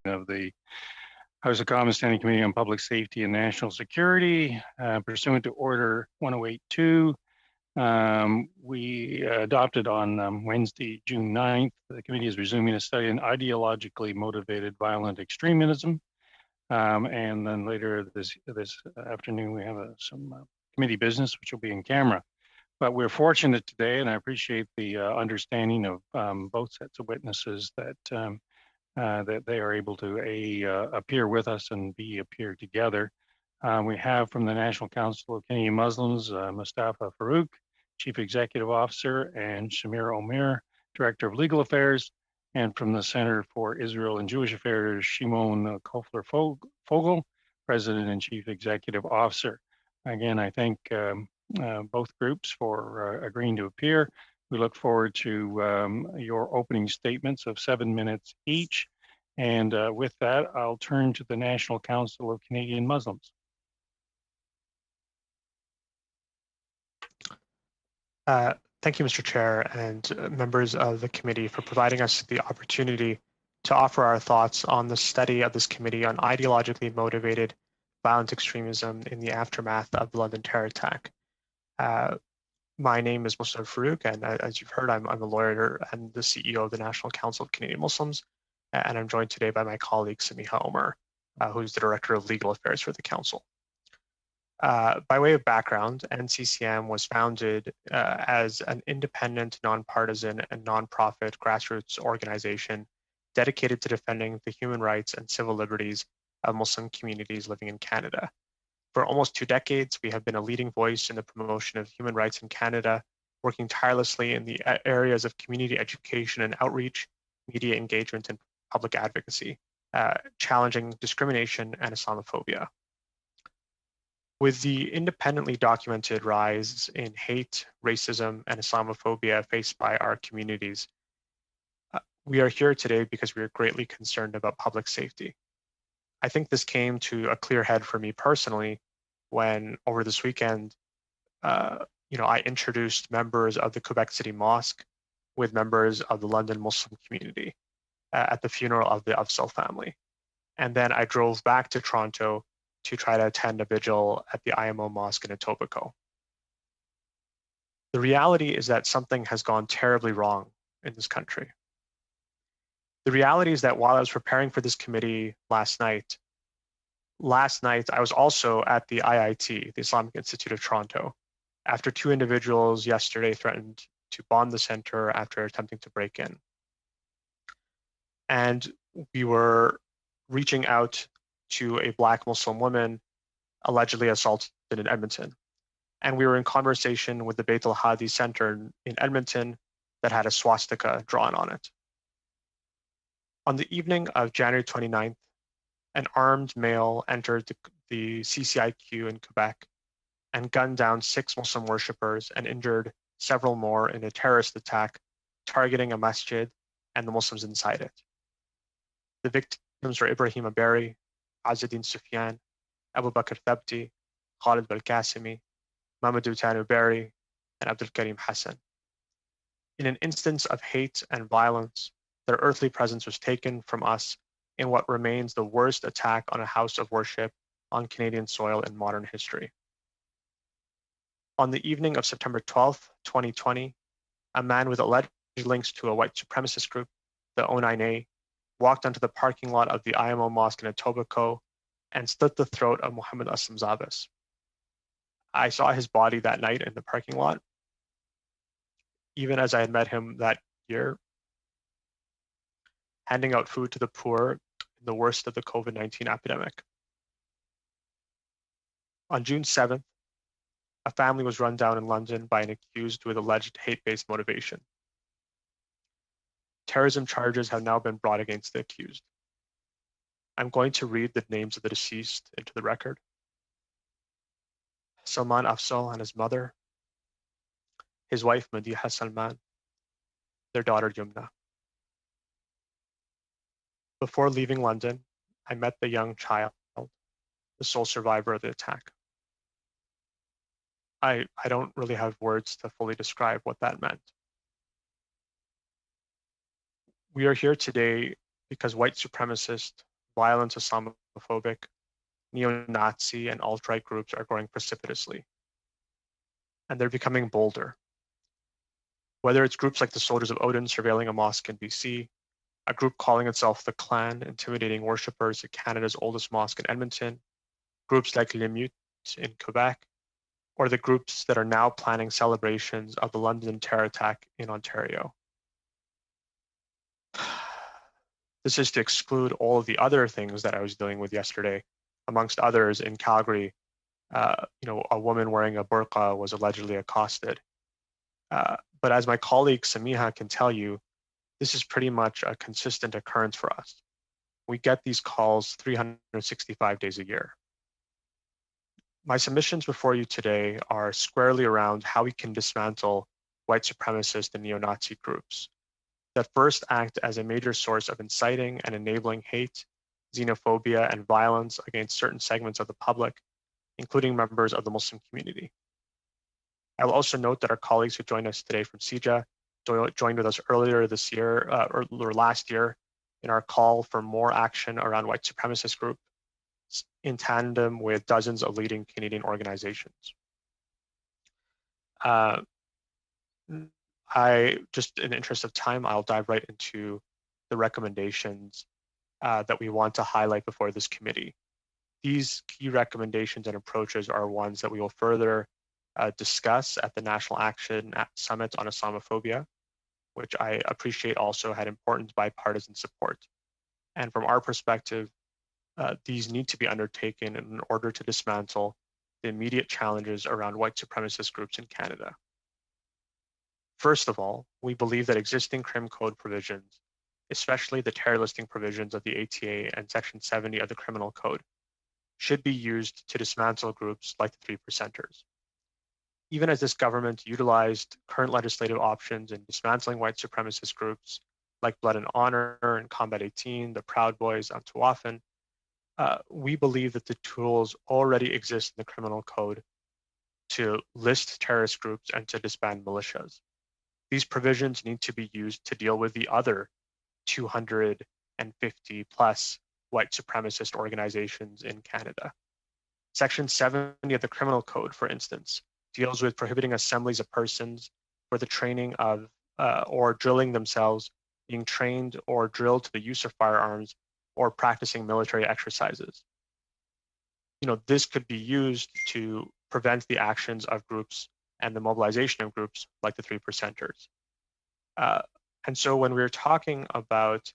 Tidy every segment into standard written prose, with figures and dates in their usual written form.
of the House of Commons Standing Committee on Public Safety and National Security. Pursuant to Order 1082, we adopted on Wednesday, June 9th. The committee is resuming a study in ideologically motivated violent extremism. And then later this afternoon, we have some committee business, which will be in camera. But we're fortunate today, and I appreciate the understanding of both sets of witnesses that that they are able to appear with us and appear together. We have from the National Council of Canadian Muslims, Mustafa Farouk, Chief Executive Officer, and Shamir Omer, Director of Legal Affairs, and from the Center for Israel and Jewish Affairs, Shimon Kofler-Fogel, President and Chief Executive Officer. Again, I thank both groups for agreeing to appear. We look forward to your opening statements of 7 minutes each. And with that, I'll turn to the National Council of Canadian Muslims. Thank you, Mr. Chair, and members of the committee for providing us the opportunity to offer our thoughts on the study of this committee on ideologically motivated violent extremism in the aftermath of the London terror attack. My name is Mustafa Farouk, and as you've heard, I'm a lawyer and the CEO of the National Council of Canadian Muslims, and I'm joined today by my colleague, Samiha Omer, who's the Director of Legal Affairs for the Council. By way of background, NCCM was founded as an independent, nonpartisan, and nonprofit grassroots organization dedicated to defending the human rights and civil liberties of Muslim communities living in Canada. For almost 2 decades, we have been a leading voice in the promotion of human rights in Canada, working tirelessly in the areas of community education and outreach, media engagement, and public advocacy, challenging discrimination and Islamophobia. With the independently documented rise in hate, racism, and Islamophobia faced by our communities, we are here today because we are greatly concerned about public safety. I think this came to a clear head for me personally when, over this weekend, I introduced members of the Quebec City Mosque with members of the London Muslim community at the funeral of the Afzal family. And then I drove back to Toronto to try to attend a vigil at the IMO Mosque in Etobicoke. The reality is that something has gone terribly wrong in this country. The reality is that while I was preparing for this committee last night I was also at the IIT, the Islamic Institute of Toronto, after 2 individuals yesterday threatened to bomb the center after attempting to break in. And we were reaching out to a Black Muslim woman allegedly assaulted in Edmonton. And we were in conversation with the Beit al-Hadi Center in Edmonton that had a swastika drawn on it. On the evening of January 29th, an armed male entered the CCIQ in Quebec and gunned down 6 Muslim worshippers and injured several more in a terrorist attack targeting a masjid and the Muslims inside it. The victims were Ibrahim Aberi, Azadin Sufyan, Abu Bakr Thabti, Khalid Belkacemi, Mamadou Tanuberi, and Abdul Karim Hassan. In an instance of hate and violence, their earthly presence was taken from us in what remains the worst attack on a house of worship on Canadian soil in modern history. On the evening of September 12th, 2020, a man with alleged links to a white supremacist group, the O9A, walked onto the parking lot of the IMO Mosque in Etobicoke and slit the throat of Mohammed Aslam Zabas. I saw his body that night in the parking lot, even as I had met him that year, handing out food to the poor in the worst of the COVID-19 epidemic. On June 7th, a family was run down in London by an accused with alleged hate-based motivation. Terrorism charges have now been brought against the accused. I'm going to read the names of the deceased into the record. Salman Afzal and his mother, his wife Madiha Salman, their daughter Yumna. Before leaving London, I met the young child, the sole survivor of the attack. I don't really have words to fully describe what that meant. We are here today because white supremacists violent Islamophobic, neo-Nazi, and alt-right groups are growing precipitously. And they're becoming bolder. Whether it's groups like the Soldiers of Odin surveilling a mosque in BC, a group calling itself the Clan intimidating worshippers at Canada's oldest mosque in Edmonton, groups like Les Meutes in Quebec, or the groups that are now planning celebrations of the London terror attack in Ontario. This is to exclude all of the other things that I was dealing with yesterday. Amongst others, in Calgary, a woman wearing a burqa was allegedly accosted. But as my colleague Samiha can tell you, this is pretty much a consistent occurrence for us. We get these calls 365 days a year. My submissions before you today are squarely around how we can dismantle white supremacist and neo-Nazi groups that first act as a major source of inciting and enabling hate, xenophobia, and violence against certain segments of the public, including members of the Muslim community. I will also note that our colleagues who joined us today from CEJA joined with us earlier this year, or last year, in our call for more action around white supremacist groups in tandem with dozens of leading Canadian organizations. Just in the interest of time, I'll dive right into the recommendations that we want to highlight before this committee. These key recommendations and approaches are ones that we will further discuss at the National Action Summit on Islamophobia, which I appreciate also had important bipartisan support. And from our perspective, these need to be undertaken in order to dismantle the immediate challenges around white supremacist groups in Canada. First of all, we believe that existing Crim Code provisions, especially the terror listing provisions of the ATA and Section 70 of the Criminal Code, should be used to dismantle groups like the Three Percenters. Even as this government utilized current legislative options in dismantling white supremacist groups like Blood and Honor and Combat 18, the Proud Boys, and Tuathan, we believe that the tools already exist in the Criminal Code to list terrorist groups and to disband militias. These provisions need to be used to deal with the other 250 plus white supremacist organizations in Canada. Section 70 of the Criminal Code, for instance, deals with prohibiting assemblies of persons for the training of or drilling themselves, being trained or drilled to the use of firearms, or practicing military exercises. This could be used to prevent the actions of groups and the mobilization of groups like the Three Percenters. And so when we're talking about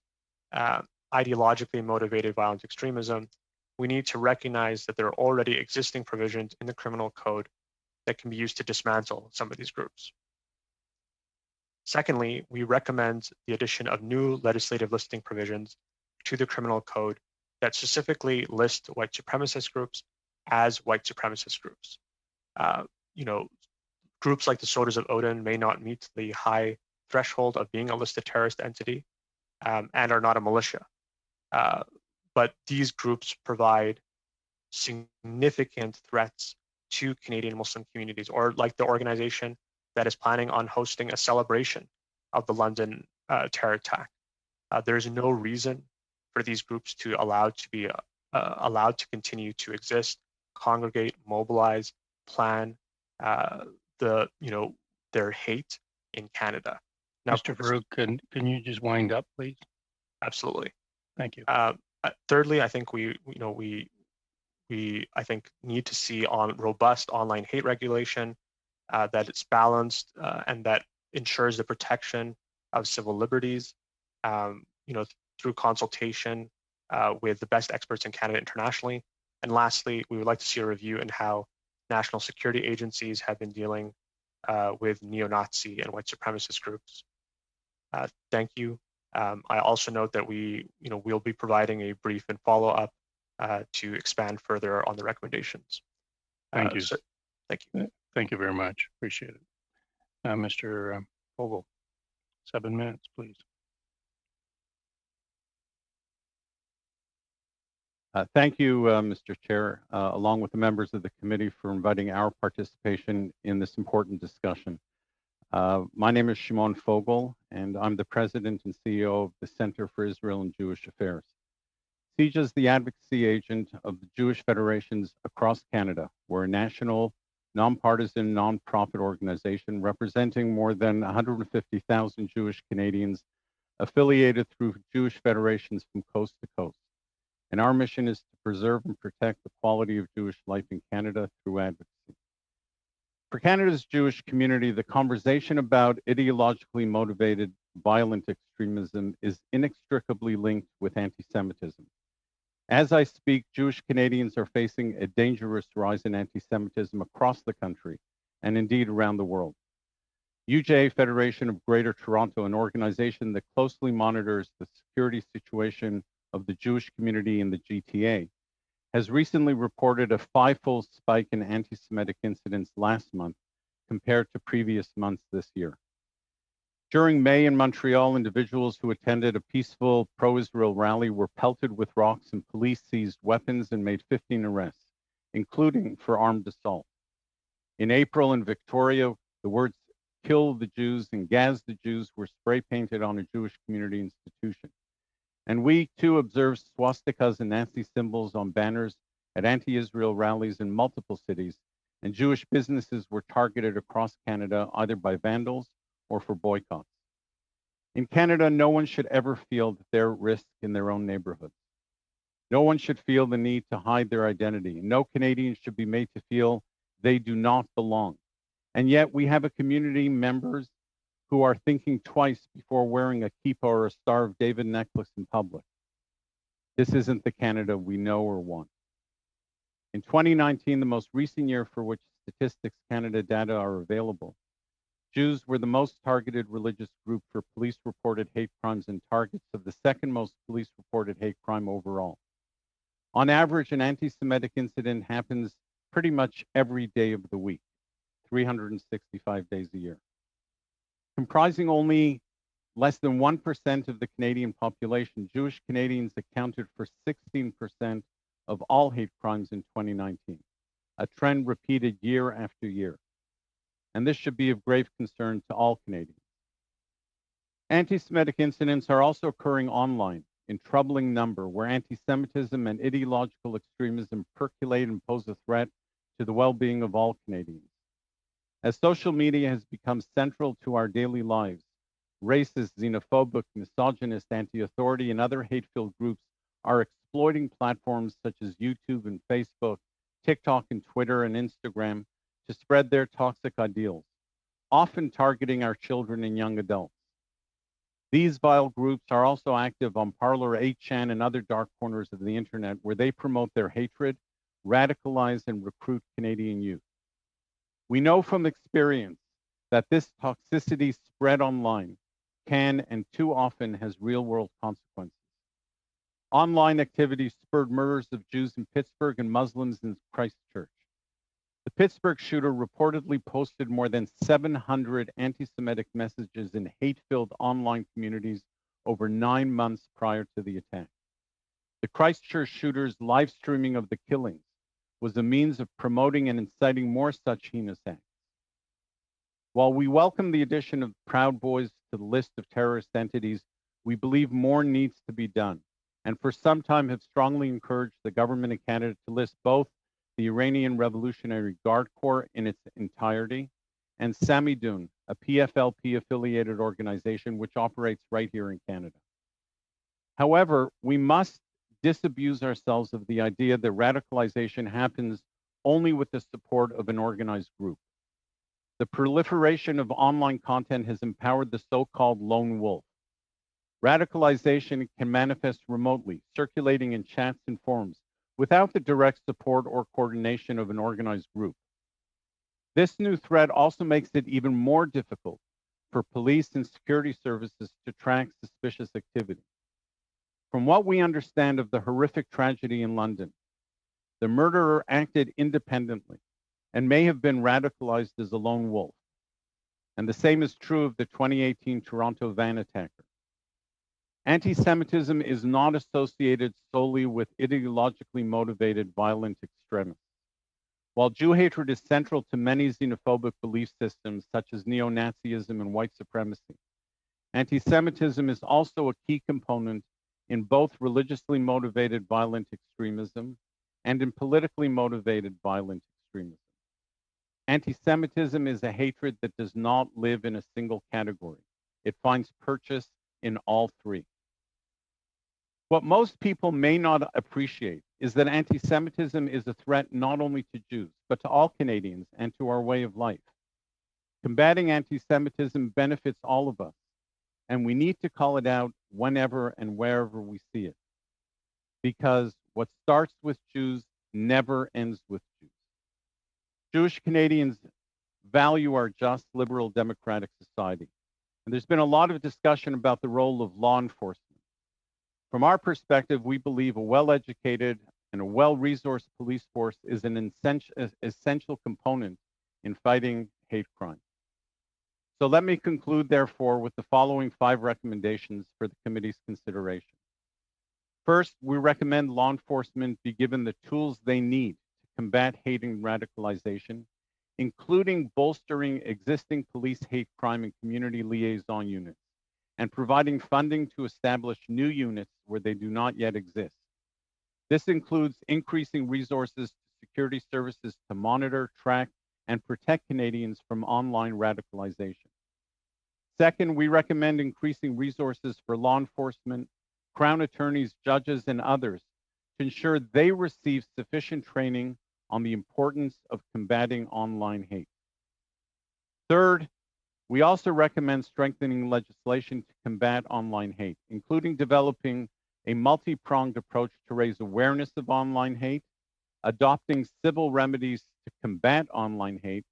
ideologically motivated violent extremism, we need to recognize that there are already existing provisions in the Criminal Code that can be used to dismantle some of these groups. Secondly, we recommend the addition of new legislative listing provisions to the Criminal Code that specifically list white supremacist groups as white supremacist groups. Groups like the Soldiers of Odin may not meet the high threshold of being a listed terrorist entity and are not a militia. But these groups provide significant threats to Canadian Muslim communities, or like the organization that is planning on hosting a celebration of the London terror attack. There is no reason for these groups to allowed to continue to exist, congregate, mobilize, plan their hate in Canada. Now, Mr. Farouk, can you just wind up, please? Absolutely. Thank you. Thirdly, I think we need to see robust online hate regulation that it's balanced and that ensures the protection of civil liberties, through consultation with the best experts in Canada internationally. And lastly, we would like to see a review in how national security agencies have been dealing with neo-Nazi and white supremacist groups. Thank you. I also note that we'll be providing a brief and follow-up to expand further on the recommendations. Thank you. Thank you. Thank you very much. Appreciate it. Mr. Vogel, 7 minutes, please. Thank you, Mr. Chair, along with the members of the committee for inviting our participation in this important discussion. My name is Shimon Fogel, and I'm the president and CEO of the Center for Israel and Jewish Affairs. SECU is the advocacy agent of the Jewish federations across Canada. We're a national, nonpartisan, nonprofit organization representing more than 150,000 Jewish Canadians affiliated through Jewish federations from coast to coast. And our mission is to preserve and protect the quality of Jewish life in Canada through advocacy. For Canada's Jewish community, the conversation about ideologically motivated violent extremism is inextricably linked with anti-Semitism. As I speak, Jewish Canadians are facing a dangerous rise in anti-Semitism across the country and indeed around the world. UJA Federation of Greater Toronto, an organization that closely monitors the security situation of the Jewish community in the GTA, has recently reported a five-fold spike in anti-Semitic incidents last month compared to previous months this year. During May in Montreal, individuals who attended a peaceful pro-Israel rally were pelted with rocks and police seized weapons and made 15 arrests, including for armed assault. In April in Victoria, the words "Kill the Jews" and "Gaz the Jews" were spray painted on a Jewish community institution. And we too observed swastikas and Nazi symbols on banners at anti-Israel rallies in multiple cities, and Jewish businesses were targeted across Canada either by vandals or for boycotts. In Canada, no one should ever feel that they're at risk in their own neighborhoods. No one should feel the need to hide their identity. No Canadian should be made to feel they do not belong. And yet we have a community members who are thinking twice before wearing a kippah or a Star of David necklace in public. This isn't the Canada we know or want. In 2019, the most recent year for which Statistics Canada data are available, Jews were the most targeted religious group for police-reported hate crimes and targets of the second most police-reported hate crime overall. On average, an anti-Semitic incident happens pretty much every day of the week, 365 days a year. Comprising only less than 1% of the Canadian population, Jewish Canadians accounted for 16% of all hate crimes in 2019, a trend repeated year after year. And this should be of grave concern to all Canadians. Anti-Semitic incidents are also occurring online in troubling number, where anti-Semitism and ideological extremism percolate and pose a threat to the well-being of all Canadians. As social media has become central to our daily lives, racist, xenophobic, misogynist, anti-authority, and other hate-filled groups are exploiting platforms such as YouTube and Facebook, TikTok and Twitter and Instagram to spread their toxic ideals, often targeting our children and young adults. These vile groups are also active on Parler, 8chan, and other dark corners of the internet where they promote their hatred, radicalize, and recruit Canadian youth. We know from experience that this toxicity spread online can and too often has real-world consequences. Online activity spurred murders of Jews in Pittsburgh and Muslims in Christchurch. The Pittsburgh shooter reportedly posted more than 700 anti-Semitic messages in hate-filled online communities over 9 months prior to the attack. The Christchurch shooter's live streaming of the killings was a means of promoting and inciting more such heinous acts. While we welcome the addition of Proud Boys to the list of terrorist entities, we believe more needs to be done, and for some time have strongly encouraged the government of Canada to list both the Iranian Revolutionary Guard Corps in its entirety and Samidun, a PFLP-affiliated organization which operates right here in Canada. However, we must disabuse ourselves of the idea that radicalization happens only with the support of an organized group. The proliferation of online content has empowered the so-called lone wolf. Radicalization can manifest remotely, circulating in chats and forums, without the direct support or coordination of an organized group. This new threat also makes it even more difficult for police and security services to track suspicious activity. From what we understand of the horrific tragedy in London, the murderer acted independently and may have been radicalized as a lone wolf. And the same is true of the 2018 Toronto van attacker. Anti-Semitism is not associated solely with ideologically motivated violent extremists. While Jew hatred is central to many xenophobic belief systems, such as neo-Nazism and white supremacy, anti-Semitism is also a key component in both religiously motivated violent extremism and in politically motivated violent extremism. Anti-Semitism is a hatred that does not live in a single category. It finds purchase in all three. What most people may not appreciate is that anti-Semitism is a threat not only to Jews, but to all Canadians and to our way of life. Combating anti-Semitism benefits all of us, and we need to call it out whenever and wherever we see it. Because what starts with Jews never ends with Jews. Jewish Canadians value our just, liberal, democratic society. And there's been a lot of discussion about the role of law enforcement. From our perspective, we believe a well-educated and a well-resourced police force is an essential component in fighting hate crime. So let me conclude, therefore, with the following 5 recommendations for the committee's consideration. First, we recommend law enforcement be given the tools they need to combat hate and radicalization, including bolstering existing police hate crime and community liaison units, and providing funding to establish new units where they do not yet exist. This includes increasing resources to security services to monitor, track, and protect Canadians from online radicalization. Second, we recommend increasing resources for law enforcement, Crown attorneys, judges, and others to ensure they receive sufficient training on the importance of combating online hate. Third, we also recommend strengthening legislation to combat online hate, including developing a multi-pronged approach to raise awareness of online hate, adopting civil remedies to combat online hate,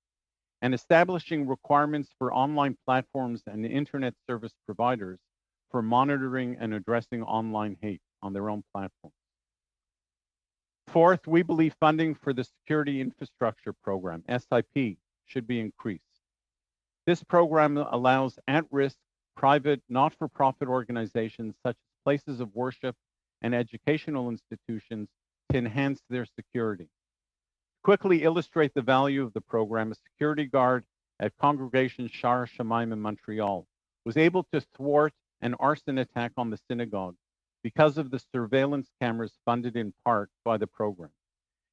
and establishing requirements for online platforms and internet service providers for monitoring and addressing online hate on their own platforms. Fourth, we believe funding for the Security Infrastructure Program, SIP, should be increased. This program allows at-risk, private, not-for-profit organizations such as places of worship and educational institutions to enhance their security. To quickly illustrate the value of the program, a security guard at Congregation Shar Shemaim in Montreal was able to thwart an arson attack on the synagogue because of the surveillance cameras funded in part by the program.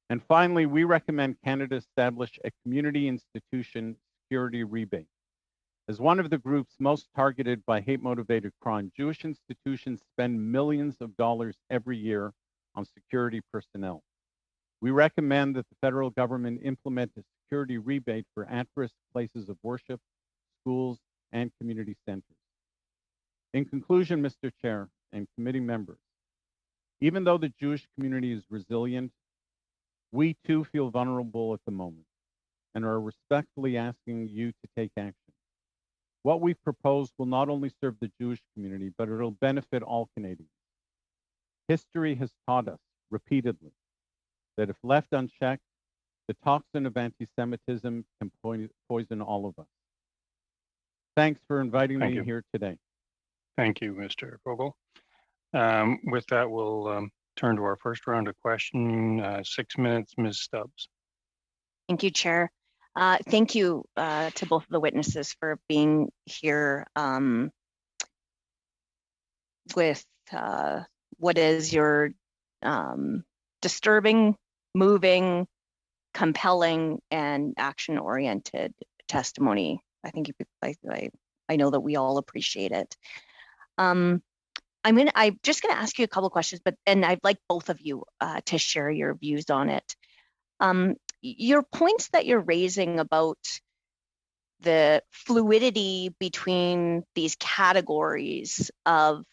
And finally, we recommend Canada establish a community institution security rebate. As one of the groups most targeted by hate-motivated crime, Jewish institutions spend millions of dollars every year on security personnel. We recommend that the federal government implement a security rebate for at-risk places of worship, schools, and community centers. In conclusion, Mr. Chair and committee members, even though the Jewish community is resilient, we too feel vulnerable at the moment and are respectfully asking you to take action. What we've proposed will not only serve the Jewish community, but it'll benefit all Canadians. History has taught us repeatedly that if left unchecked, the toxin of anti-Semitism can poison all of us. Thanks for inviting me here today. Thank you, Mr. Vogel. With that, we'll turn to our first round of questioning. 6 minutes, Ms. Stubbs. Thank you, Chair. Thank you to both of the witnesses for being here with what is your disturbing, moving, compelling, and action-oriented testimony. I think I know that we all appreciate it. I'm just gonna ask you a couple of questions, and I'd like both of you to share your views on it. Your points that you're raising about the fluidity between these categories of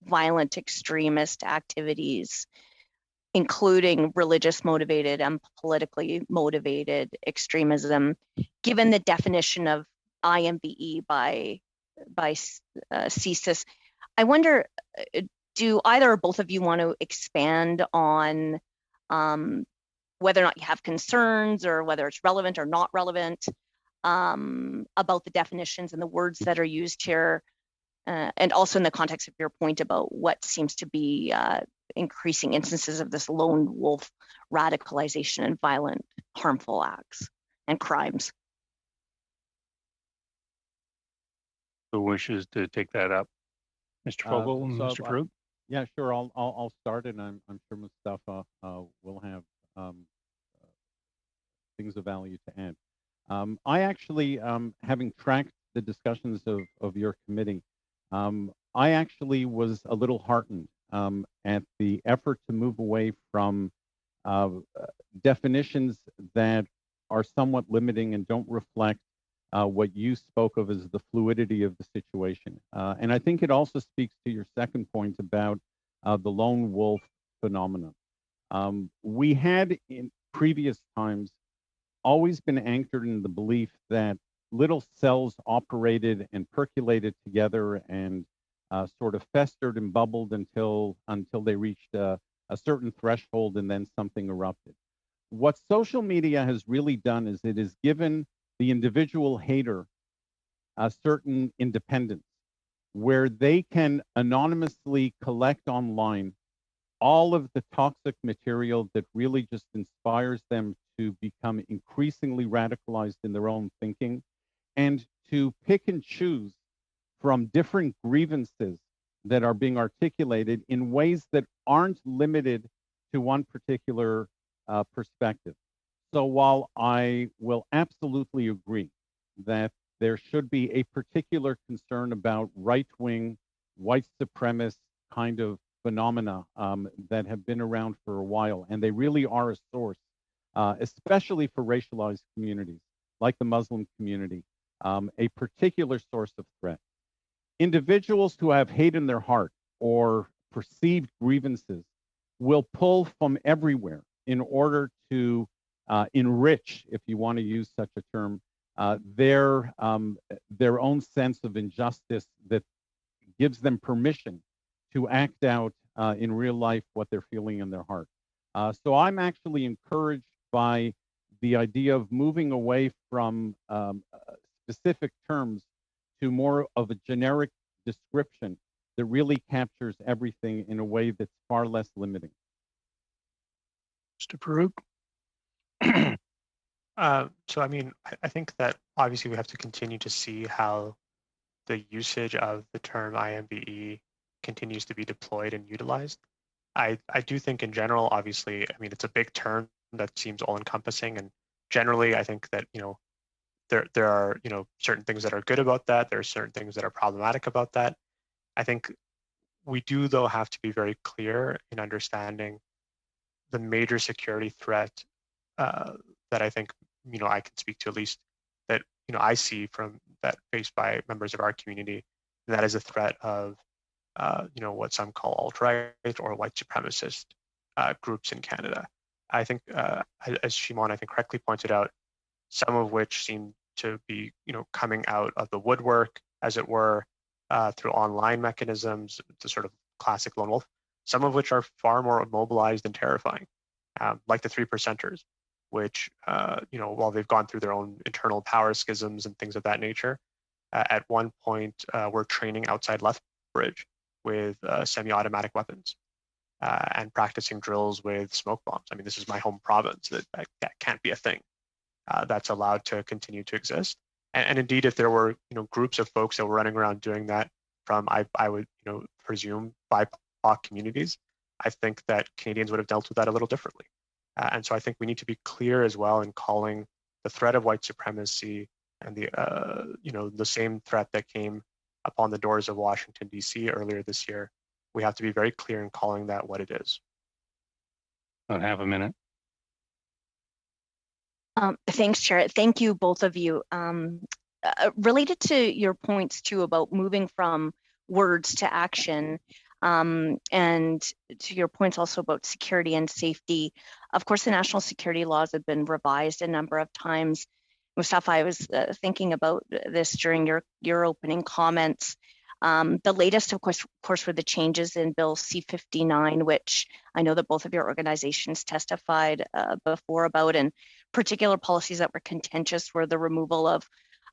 violent extremist activities, including religious motivated and politically motivated extremism, given the definition of IMVE by CSIS, I wonder, do either or both of you want to expand on whether or not you have concerns or whether it's relevant or not relevant about the definitions and the words that are used here, and also in the context of your point about what seems to be increasing instances of this lone wolf radicalization and violent, harmful acts and crimes? Who wishes to take that up? Mr. Vogel and Mr. Fruit? Yeah, sure. I'll start, and I'm sure Mustafa will have things of value to add. I actually, having tracked the discussions of your committee, I actually was a little heartened at the effort to move away from uh, definitions that are somewhat limiting and don't reflect what you spoke of as the fluidity of the situation. And I think it also speaks to your second point about the lone wolf phenomenon. We had in previous times always been anchored in the belief that little cells operated and percolated together and sort of festered and bubbled until they reached a certain threshold and then something erupted. What social media has really done is it has given the individual hater a certain independence where they can anonymously collect online all of the toxic material that really just inspires them to become increasingly radicalized in their own thinking and to pick and choose from different grievances that are being articulated in ways that aren't limited to one particular perspective. So while I will absolutely agree that there should be a particular concern about right-wing, white supremacist kind of phenomena that have been around for a while, and they really are a source, especially for racialized communities like the Muslim community, a particular source of threat. Individuals who have hate in their heart or perceived grievances will pull from everywhere in order to enrich, if you want to use such a term, their own sense of injustice that gives them permission to act out in real life what they're feeling in their heart. So I'm actually encouraged by the idea of moving away from specific terms to more of a generic description that really captures everything in a way that's far less limiting. Mr. Farouk? So, I mean, I think that obviously we have to continue to see how the usage of the term IMBE continues to be deployed and utilized. I do think in general, obviously, I mean, it's a big term that seems all encompassing. And generally, I think that, there are, certain things that are good about that. There are certain things that are problematic about that. I think we do, though, have to be very clear in understanding the major security threat that I think, I can speak to, at least that, I see from that faced by members of our community. And that is a threat of, what some call alt-right or white supremacist groups in Canada. I think, as Shimon, I think, correctly pointed out, some of which seem to be, coming out of the woodwork, as it were, through online mechanisms, the sort of classic lone wolf, some of which are far more mobilized and terrifying, like the 3%ers, which, while they've gone through their own internal power schisms and things of that nature, at one point were training outside Lethbridge with semi-automatic weapons and practicing drills with smoke bombs. I mean, this is my home province. That can't be a thing that's allowed to continue to exist. And indeed, if there were groups of folks that were running around doing that from, I would presume, BIPOC communities, I think that Canadians would have dealt with that a little differently. And so I think we need to be clear as well in calling the threat of white supremacy and the same threat that came upon the doors of Washington, D.C. earlier this year. We have to be very clear in calling that what it is. About half a minute. Thanks, Chair. Thank you, both of you. Related to your points too about moving from words to action, and to your points also about security and safety. Of course, the national security laws have been revised a number of times. Mustafa, I was thinking about this during your opening comments. The latest, of course, were the changes in Bill C-59, which I know that both of your organizations testified before about, and particular policies that were contentious were the removal of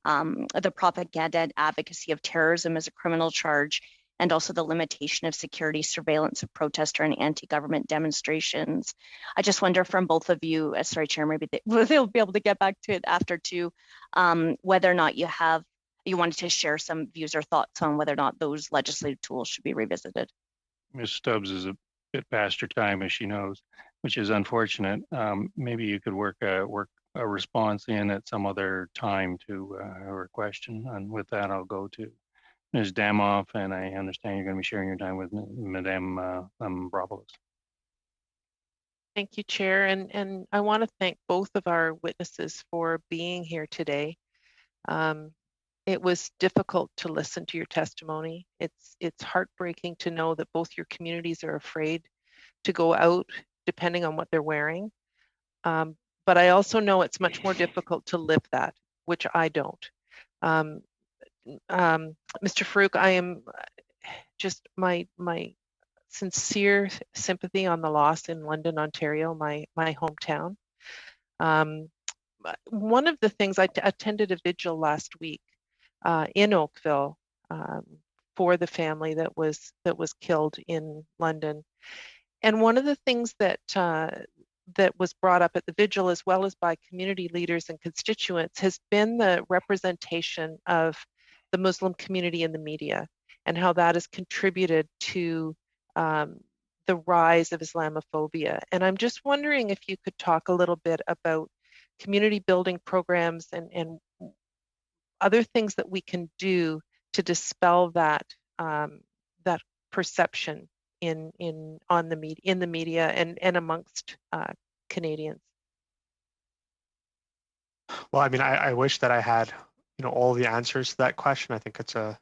the propaganda and advocacy of terrorism as a criminal charge, and also the limitation of security surveillance of protester and anti-government demonstrations. I just wonder from both of you, sorry, Chair, maybe they'll be able to get back to it after too, whether or not you wanted to share some views or thoughts on whether or not those legislative tools should be revisited. Ms. Stubbs is a bit past her time, as she knows, which is unfortunate. Maybe you could work a response in at some other time to her question. And with that, I'll go to Ms. Damoff, and I understand you're going to be sharing your time with Madame Bravolis. Thank you, Chair, and I want to thank both of our witnesses for being here today. It was difficult to listen to your testimony. It's heartbreaking to know that both your communities are afraid to go out depending on what they're wearing. But I also know it's much more difficult to live that, which I don't. Mr. Farooq, I am just my sincere sympathy on the loss in London, Ontario, my hometown. One of the things, I attended a vigil last week in Oakville for the family that was killed in London. And one of the things that that was brought up at the vigil, as well as by community leaders and constituents, has been the representation of the Muslim community in the media and how that has contributed to the rise of Islamophobia. And I'm just wondering if you could talk a little bit about community building programs and other things that we can do to dispel that that perception in the media and amongst Canadians. Well, I mean, I wish that I had, all the answers to that question. I think it's a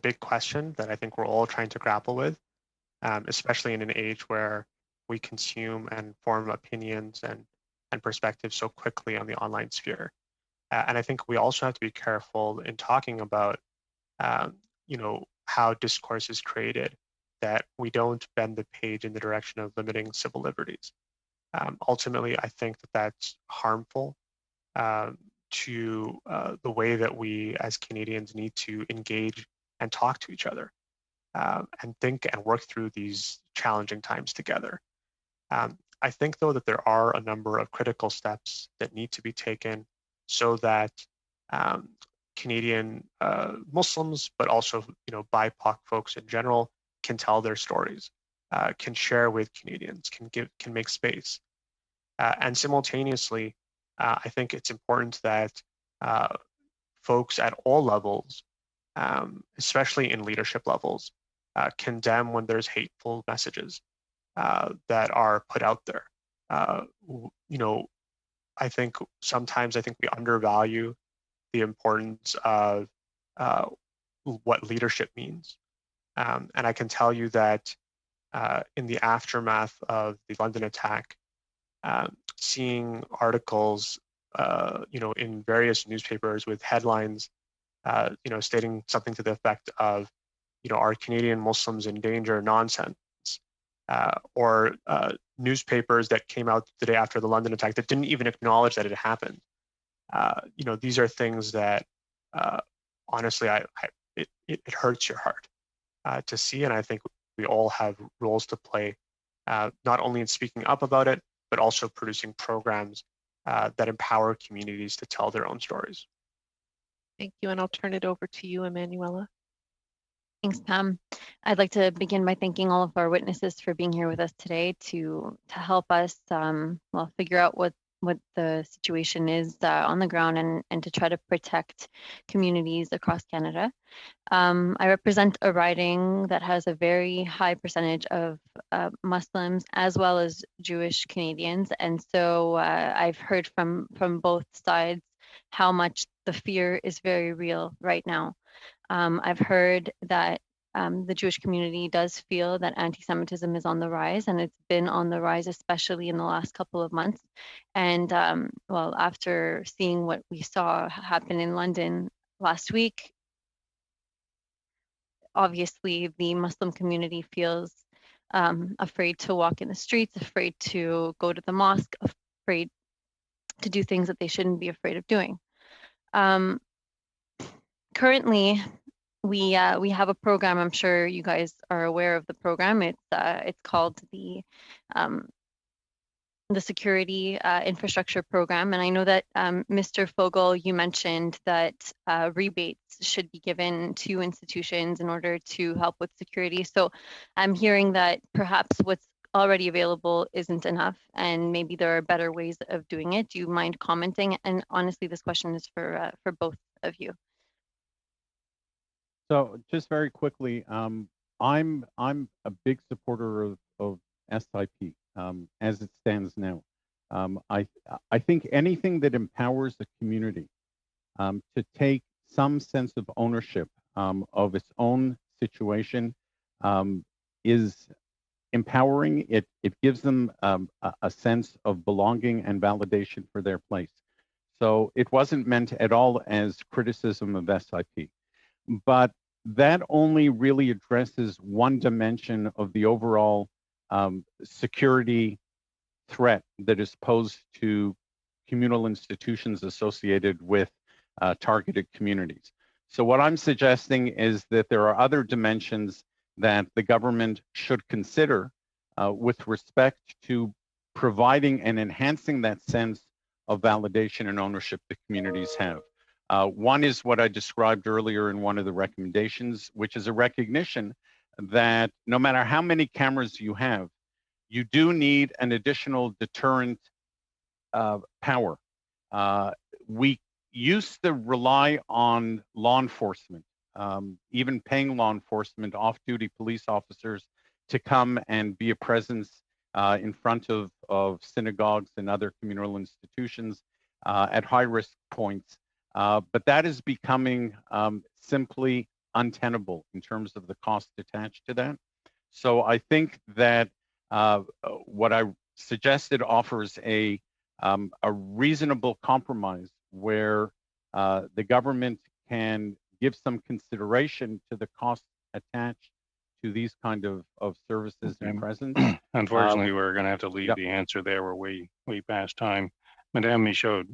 big question that I think we're all trying to grapple with, especially in an age where we consume and form opinions and perspectives so quickly on the online sphere. And I think we also have to be careful in talking about, how discourse is created, that we don't bend the page in the direction of limiting civil liberties. Ultimately, I think that that's harmful to the way that we as Canadians need to engage and talk to each other and think and work through these challenging times together. I think, though, that there are a number of critical steps that need to be taken so that Canadian Muslims, but also BIPOC folks in general, can tell their stories, can share with Canadians, can make space, and simultaneously, I think it's important that folks at all levels, especially in leadership levels, condemn when there's hateful messages that are put out there. I think sometimes we undervalue the importance of what leadership means. And I can tell you that in the aftermath of the London attack, seeing articles, in various newspapers with headlines, stating something to the effect of, are Canadian Muslims in danger? Nonsense. Or newspapers that came out the day after the London attack that didn't even acknowledge that it happened. These are things that, honestly, it hurts your heart to see, and I think we all have roles to play, not only in speaking up about it, but also producing programs that empower communities to tell their own stories. Thank you, and I'll turn it over to you, Emanuela. Thanks, Pam. I'd like to begin by thanking all of our witnesses for being here with us today to help us figure out what the situation is on the ground and to try to protect communities across Canada. I represent a riding that has a very high percentage of Muslims as well as Jewish Canadians, and so I've heard from both sides how much the fear is very real right now. I've heard that the Jewish community does feel that anti-Semitism is on the rise, and it's been on the rise, especially in the last couple of months. And after seeing what we saw happen in London last week, obviously the Muslim community feels afraid to walk in the streets, afraid to go to the mosque, afraid to do things that they shouldn't be afraid of doing. Currently, we have a program. I'm sure you guys are aware of the program. It's called the the security infrastructure program. And I know that Mr. Fogel, you mentioned that rebates should be given to institutions in order to help with security. So I'm hearing that perhaps what's already available isn't enough, and maybe there are better ways of doing it. Do you mind commenting? And honestly, this question is for both of you. So just very quickly, I'm a big supporter of SIP as it stands now. I think anything that empowers the community to take some sense of ownership of its own situation is empowering. It gives them a sense of belonging and validation for their place. So it wasn't meant at all as criticism of SIP, but that only really addresses one dimension of the overall security threat that is posed to communal institutions associated with targeted communities. So what I'm suggesting is that there are other dimensions that the government should consider with respect to providing and enhancing that sense of validation and ownership that communities have. One is what I described earlier in one of the recommendations, which is a recognition that no matter how many cameras you have, you do need an additional deterrent power. We used to rely on law enforcement, even paying law enforcement, off-duty police officers to come and be a presence in front of synagogues and other communal institutions at high-risk points. But that is becoming simply untenable in terms of the cost attached to that. So I think that what I suggested offers a reasonable compromise where the government can give some consideration to the costs attached to these kind of services and presence. Unfortunately, we're going to have to leave yep. the answer there. We're way past time. Madame Michaud,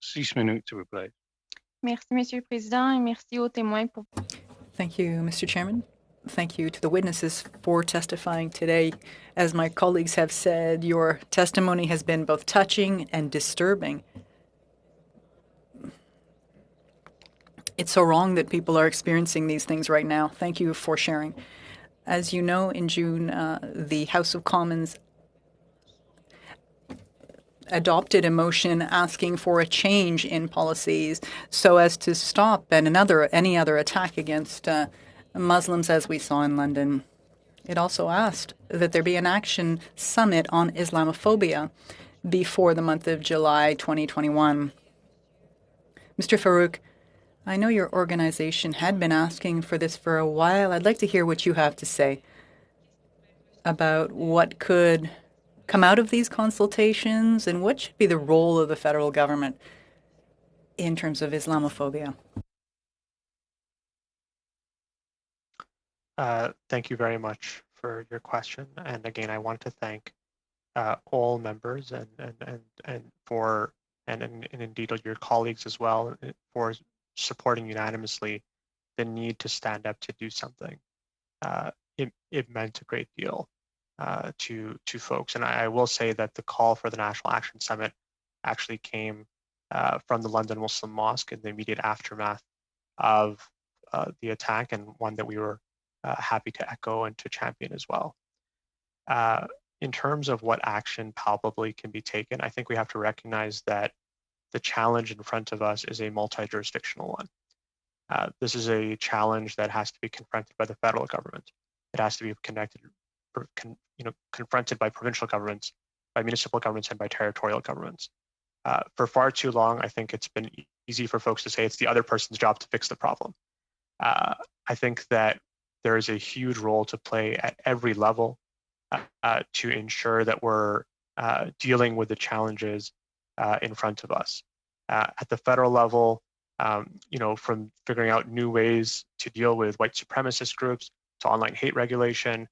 6 minutes, s'il vous plaît. Merci, Monsieur le Président, et merci aux témoins pour... Thank you, Mr. Chairman. Thank you to the witnesses for testifying today. As my colleagues have said, your testimony has been both touching and disturbing. It's so wrong that people are experiencing these things right now. Thank you for sharing. As you know, in June, the House of Commons adopted a motion asking for a change in policies so as to stop any other attack against Muslims, as we saw in London. It also asked that there be an action summit on Islamophobia before the month of July 2021. Mr. Farouk, I know your organization had been asking for this for a while. I'd like to hear what you have to say about what could come out of these consultations and what should be the role of the federal government in terms of Islamophobia. Thank you very much for your question. And again, I want to thank all members and indeed your colleagues as well for supporting unanimously the need to stand up to do something. It meant a great deal to folks. And I will say that the call for the National Action Summit actually came from the London Muslim Mosque in the immediate aftermath of the attack, and one that we were happy to echo and to champion as well. In terms of what action palpably can be taken, I think we have to recognize that the challenge in front of us is a multi-jurisdictional one. This is a challenge that has to be confronted by the federal government. It has to be confronted by provincial governments, by municipal governments, and by territorial governments. For far too long, I think it's been easy for folks to say it's the other person's job to fix the problem. I think that there is a huge role to play at every level to ensure that we're dealing with the challenges in front of us. At the federal level, from figuring out new ways to deal with white supremacist groups, to online hate regulation,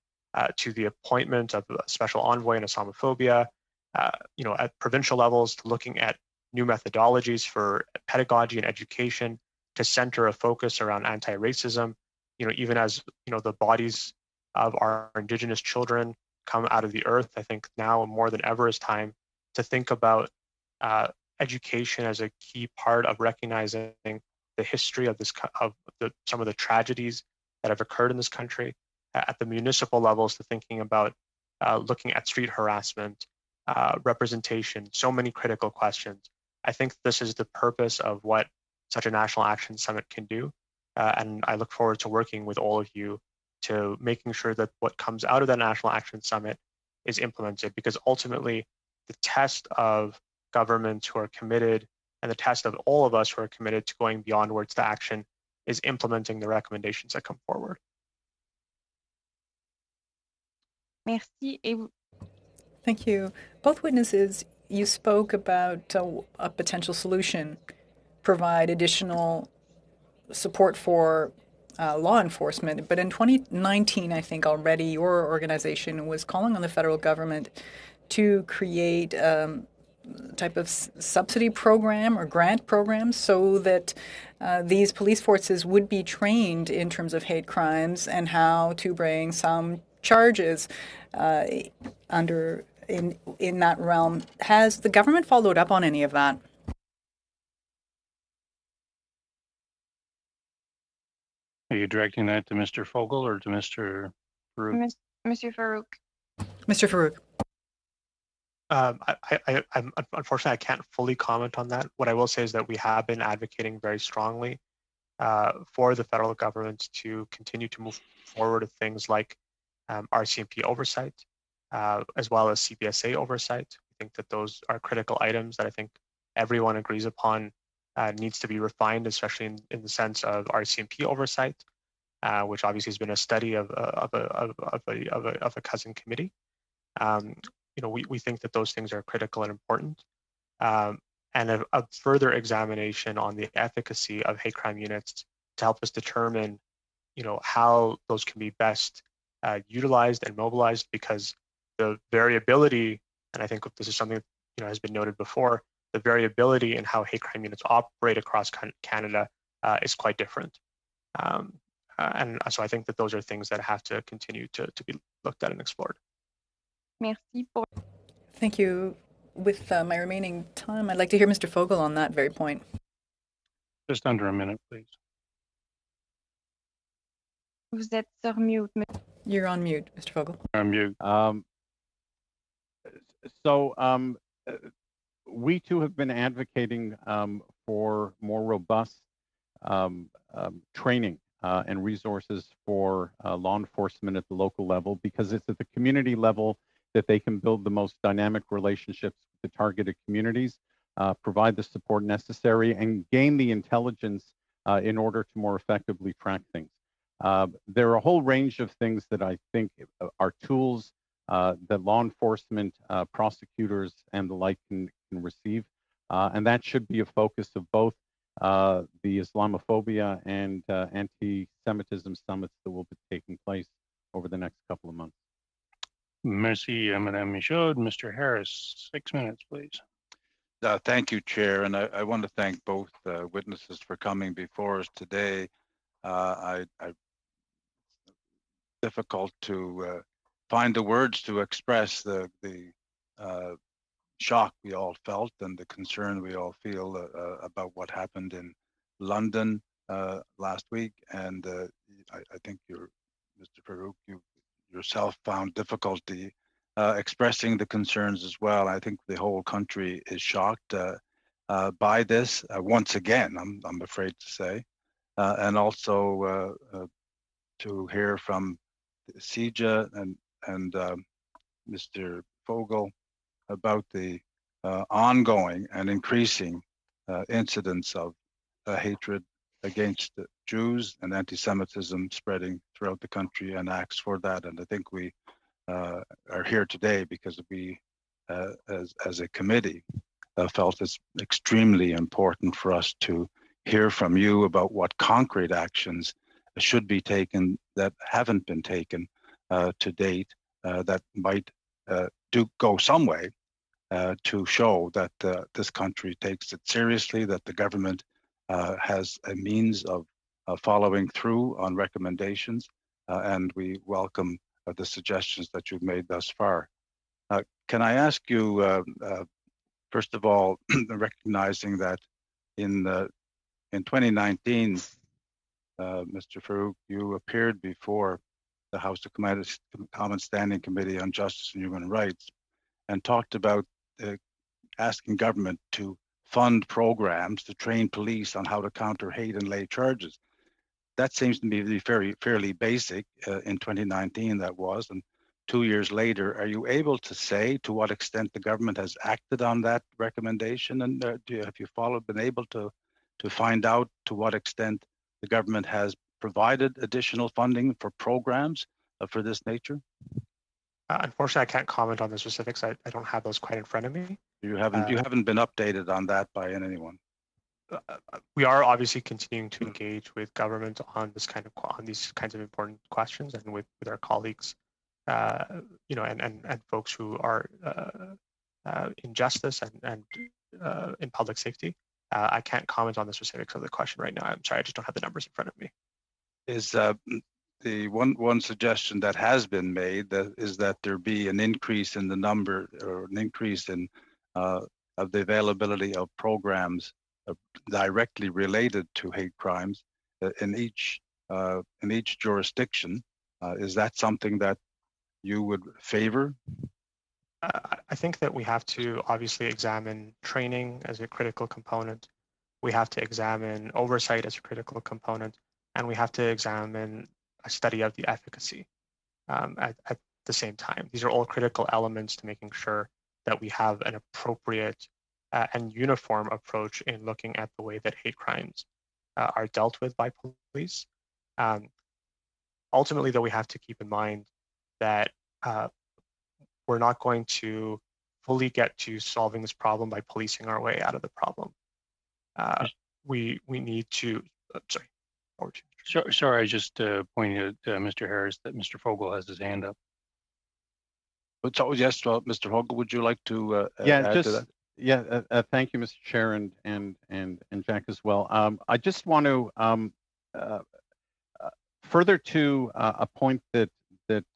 to the appointment of a special envoy on Islamophobia, at provincial levels, to looking at new methodologies for pedagogy and education, to center a focus around anti-racism, even as, the bodies of our Indigenous children come out of the earth. I think now more than ever is time to think about education as a key part of recognizing the history of some of the tragedies that have occurred in this country. At the municipal levels, to thinking about looking at street harassment, representation, so many critical questions. I think this is the purpose of what such a National Action Summit can do. And I look forward to working with all of you to making sure that what comes out of that National Action Summit is implemented, because ultimately the test of governments who are committed and the test of all of us who are committed to going beyond words to action is implementing the recommendations that come forward. Merci. Thank you. Both witnesses, you spoke about a potential solution, provide additional support for law enforcement. But in 2019, I think already your organization was calling on the federal government to create type of subsidy program or grant program so that these police forces would be trained in terms of hate crimes and how to bring some charges in that realm. Has the government followed up on any of that? Are you directing that to Mr. Fogel or to Mr. Farouk? Monsieur Farouk. Mr. Farouk. I'm unfortunately, I can't fully comment on that. What I will say is that we have been advocating very strongly for the federal government to continue to move forward with things like RCMP oversight, as well as CPSA oversight. I think that those are critical items that I think everyone agrees upon needs to be refined, especially in the sense of RCMP oversight, which obviously has been a study of a cousin committee. We think that those things are critical and important. And a further examination on the efficacy of hate crime units to help us determine, how those can be best utilized and mobilized, because the variability, and I think this is something that has been noted before, the variability in how hate crime units operate across Canada is quite different. And so I think that those are things that have to continue to be looked at and explored. Merci. Thank you. With my remaining time, I'd like to hear Mr. Fogel on that very point. Just under a minute, please. Vous êtes sur mute. You're on mute, Mr. Fogel. On mute. We too have been advocating for more robust training and resources for law enforcement at the local level, because it's at the community level that they can build the most dynamic relationships with the targeted communities, provide the support necessary, and gain the intelligence in order to more effectively track things. There are a whole range of things that I think are tools that law enforcement, prosecutors, and the like can receive. And that should be a focus of both the Islamophobia and anti-Semitism summits that will be taking place over the next couple of months. Merci, Madame Michaud. Mr. Harris, 6 minutes, please. Thank you, Chair. And I want to thank both witnesses for coming before us today. Difficult to find the words to express the shock we all felt and the concern we all feel about what happened in London last week. And I think Mr. Farouk, you yourself found difficulty expressing the concerns as well. I think the whole country is shocked by this once again, I'm afraid to say, and also to hear from CIJA and Mr. Fogel about the ongoing and increasing incidents of hatred against Jews and anti-Semitism spreading throughout the country, and acts for that. And I think we are here today because we, as a committee, felt it's extremely important for us to hear from you about what concrete actions should be taken that haven't been taken to date, that might go some way to show that this country takes it seriously, that the government has a means of following through on recommendations, and we welcome the suggestions that you've made thus far. Can I ask you, First of all, recognizing that in 2019, Mr. Farouk, you appeared before the House of Common Standing Committee on Justice and Human Rights and talked about asking government to fund programs to train police on how to counter hate and lay charges. That seems to be fairly basic in 2019, that was. And 2 years later, are you able to say to what extent the government has acted on that recommendation? And have you been able to find out to what extent the government has provided additional funding for programs for this nature? Unfortunately, I can't comment on the specifics. I don't have those quite in front of me. You haven't been updated on that by anyone. We are obviously continuing to engage with government on these kinds of important questions, and with our colleagues, and folks who are in justice and in public safety. I can't comment on the specifics of the question right now. I'm sorry, I just don't have the numbers in front of me. Is the one suggestion that has been made is that there be an increase in the number or an increase in of the availability of programs directly related to hate crimes in each jurisdiction. Is that something that you would favor? I think that we have to obviously examine training as a critical component. We have to examine oversight as a critical component, and we have to examine a study of the efficacy at the same time. These are all critical elements to making sure that we have an appropriate and uniform approach in looking at the way that hate crimes are dealt with by police. Ultimately, though, we have to keep in mind that we're not going to fully get to solving this problem by policing our way out of the problem. We need to, sorry. Sorry, I just pointed at Mr. Harris that Mr. Fogel has his hand up. But so yes, well, Mr. Fogel, would you like to add to that? Yeah, thank you, Mr. Chair, and Jack as well. I just want to further to a point that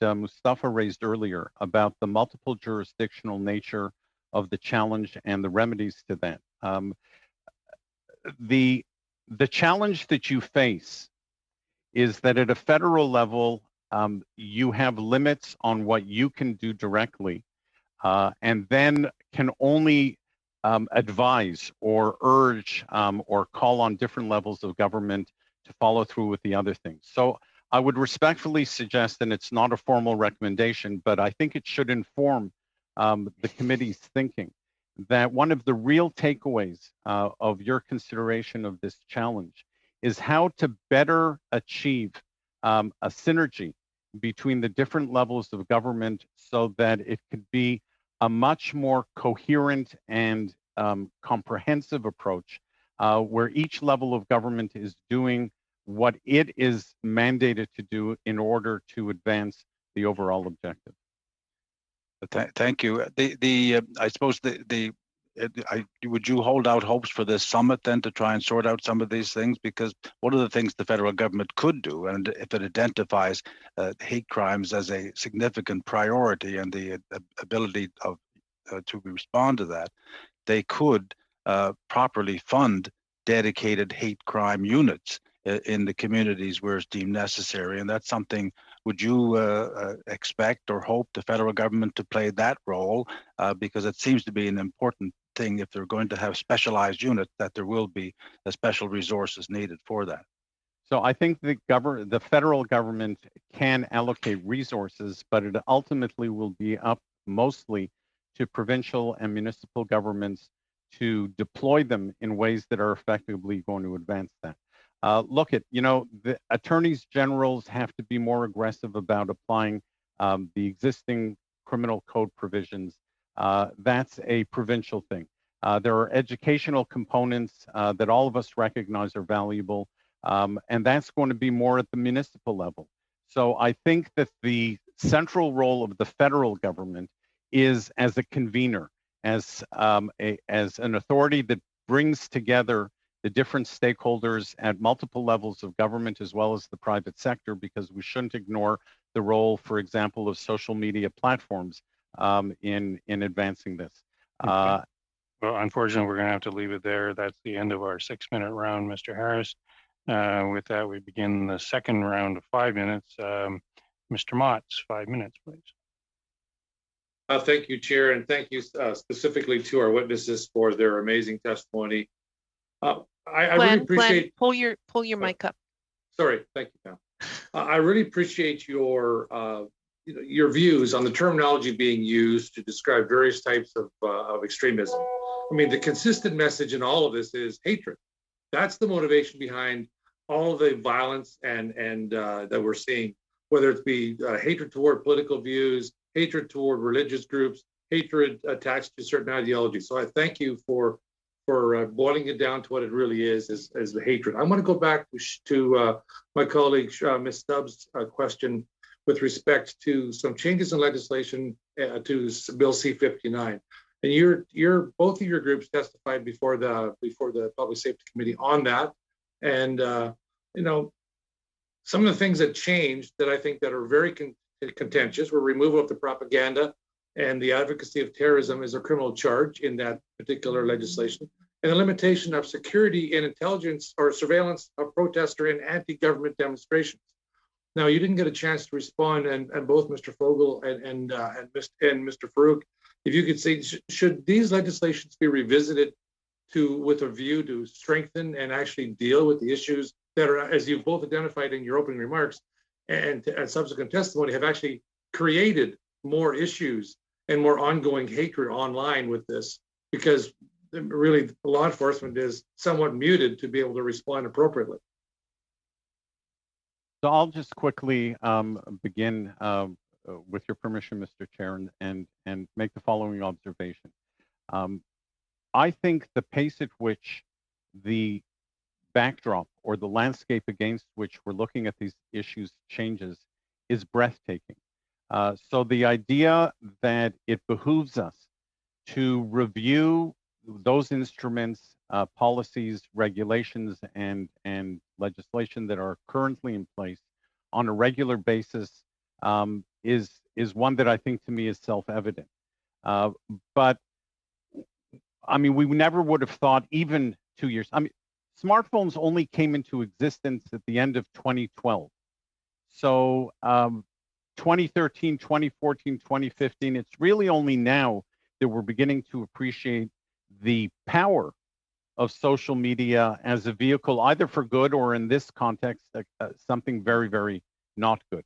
Mustafa raised earlier about the multiple jurisdictional nature of the challenge and the remedies to that. The challenge that you face is that at a federal level, you have limits on what you can do directly, and then can only advise or urge or call on different levels of government to follow through with the other things. So I would respectfully suggest, and it's not a formal recommendation, but I think it should inform the committee's thinking, that one of the real takeaways of your consideration of this challenge is how to better achieve a synergy between the different levels of government so that it could be a much more coherent and comprehensive approach where each level of government is doing what it is mandated to do in order to advance the overall objective. Thank you. I suppose would you hold out hopes for this summit then to try and sort out some of these things? Because one of the things the federal government could do, and if it identifies hate crimes as a significant priority and the ability to respond to that, they could properly fund dedicated hate crime units in the communities where it's deemed necessary. And that's something, would you expect or hope the federal government to play that role? Because it seems to be an important thing, if they're going to have specialized units, that there will be special resources needed for that. So I think the federal government can allocate resources, but it ultimately will be up mostly to provincial and municipal governments to deploy them in ways that are effectively going to advance that. The attorneys generals have to be more aggressive about applying the existing criminal code provisions. That's a provincial thing. There are educational components that all of us recognize are valuable, and that's going to be more at the municipal level. So I think that the central role of the federal government is as a convener, as an authority that brings together the different stakeholders at multiple levels of government as well as the private sector, because we shouldn't ignore the role, for example, of social media platforms in advancing this. Well, unfortunately, we're going to have to leave it there. That's the end of our 6-minute round, Mr. Harris. With that, we begin the second round of 5 minutes. Mr. Motts, 5 minutes, please. Thank you, Chair, and thank you specifically to our witnesses for their amazing testimony. I really appreciate. Glenn, pull your mic up. Sorry, thank you, Pam. I really appreciate your views on the terminology being used to describe various types of extremism. I mean, the consistent message in all of this is hatred. That's the motivation behind all of the violence and that we're seeing, whether it be hatred toward political views, hatred toward religious groups, hatred attached to certain ideologies. So I thank you for boiling it down to what it really is the hatred. I want to go back to my colleague Ms. Stubbs' question with respect to some changes in legislation to Bill C-59. And both of your groups testified before the Public Safety Committee on that. And some of the things that changed that I think that are very contentious were removal of the propaganda and the advocacy of terrorism as a criminal charge in that particular legislation, and the limitation of security and intelligence or surveillance of protester and anti-government demonstrations. Now, you didn't get a chance to respond, and both Mr. Fogel and Mr. Farouk, if you could say, should these legislations be revisited with a view to strengthen and actually deal with the issues that are, as you've both identified in your opening remarks and subsequent testimony, have actually created more issues and more ongoing hatred online with this, because really law enforcement is somewhat muted to be able to respond appropriately. So I'll just quickly begin with your permission, Mr. Chair, and make the following observation. I think the pace at which the backdrop or the landscape against which we're looking at these issues changes is breathtaking. So the idea that it behooves us to review those instruments, policies, regulations, and legislation that are currently in place on a regular basis is one that I think to me is self-evident. But I mean, we never would have thought even 2 years. I mean, smartphones only came into existence at the end of 2012. So 2013, 2014, 2015, it's really only now that we're beginning to appreciate the power of social media as a vehicle, either for good or in this context, something very, very not good.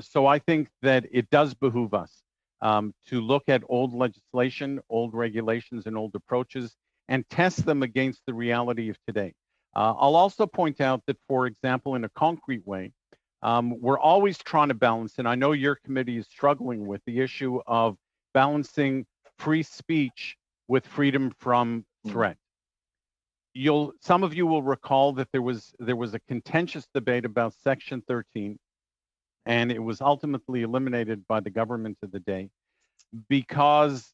So I think that it does behoove us to look at old legislation, old regulations, and old approaches and test them against the reality of today. I'll also point out that, for example, in a concrete way, we're always trying to balance, and I know your committee is struggling with the issue of balancing free speech with freedom from threat. Some of you will recall that there was a contentious debate about Section 13, and it was ultimately eliminated by the government of the day because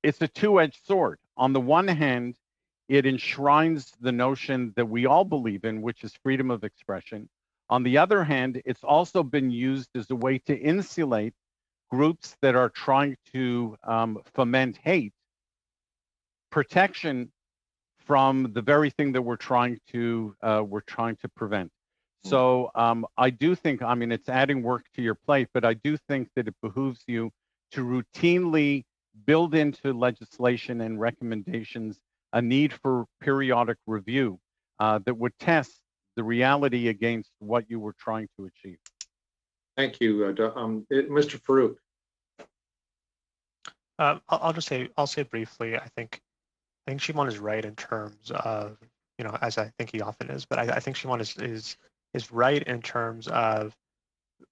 it's a two-edged sword. On the one hand, it enshrines the notion that we all believe in, which is freedom of expression. On the other hand, it's also been used as a way to insulate groups that are trying to foment hate, protection from the very thing that we're trying to prevent. So I do think, I mean, it's adding work to your plate, but I do think that it behooves you to routinely build into legislation and recommendations a need for periodic review that would test the reality against what you were trying to achieve. Thank you, Mr. Farouk. I'll say briefly. I think Shimon is right in terms of, as I think he often is, but I think Shimon is right in terms of,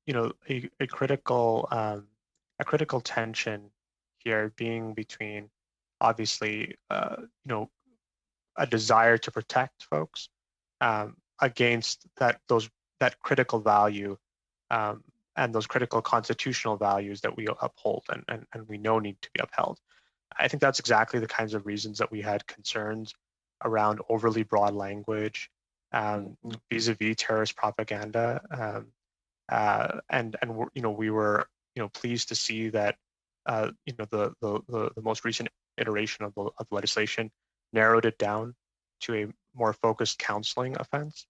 a critical tension here being between, obviously, a desire to protect folks against that critical value and those critical constitutional values that we uphold and we know need to be upheld. I think that's exactly the kinds of reasons that we had concerns around overly broad language vis-a-vis terrorist propaganda, and we were pleased to see that the most recent iteration of legislation narrowed it down to a more focused counseling offense.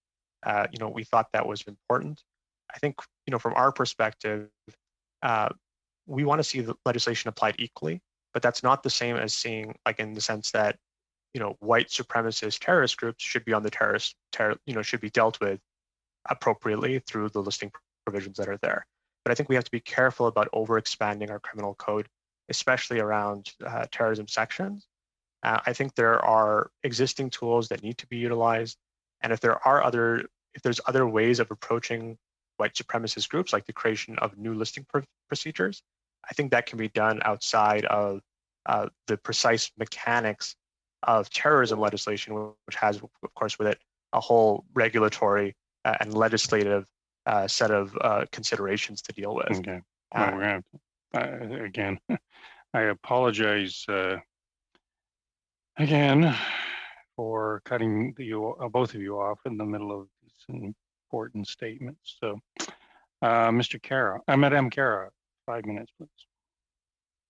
We thought that was important. I think, from our perspective, we want to see the legislation applied equally, but that's not the same as seeing, like, in the sense that, white supremacist terrorist groups should be on the should be dealt with appropriately through the listing provisions that are there. But I think we have to be careful about overexpanding our criminal code, especially around terrorism sections. I think there are existing tools that need to be utilized, and if there's other ways of approaching white supremacist groups, like the creation of new listing procedures, I think that can be done outside of the precise mechanics of terrorism legislation, which has, of course, with it a whole regulatory and legislative set of considerations to deal with. Okay. Well, we're going to, again, I apologize again for cutting both of you off in the middle of these important statements. So, Madame Kara, 5 minutes, please.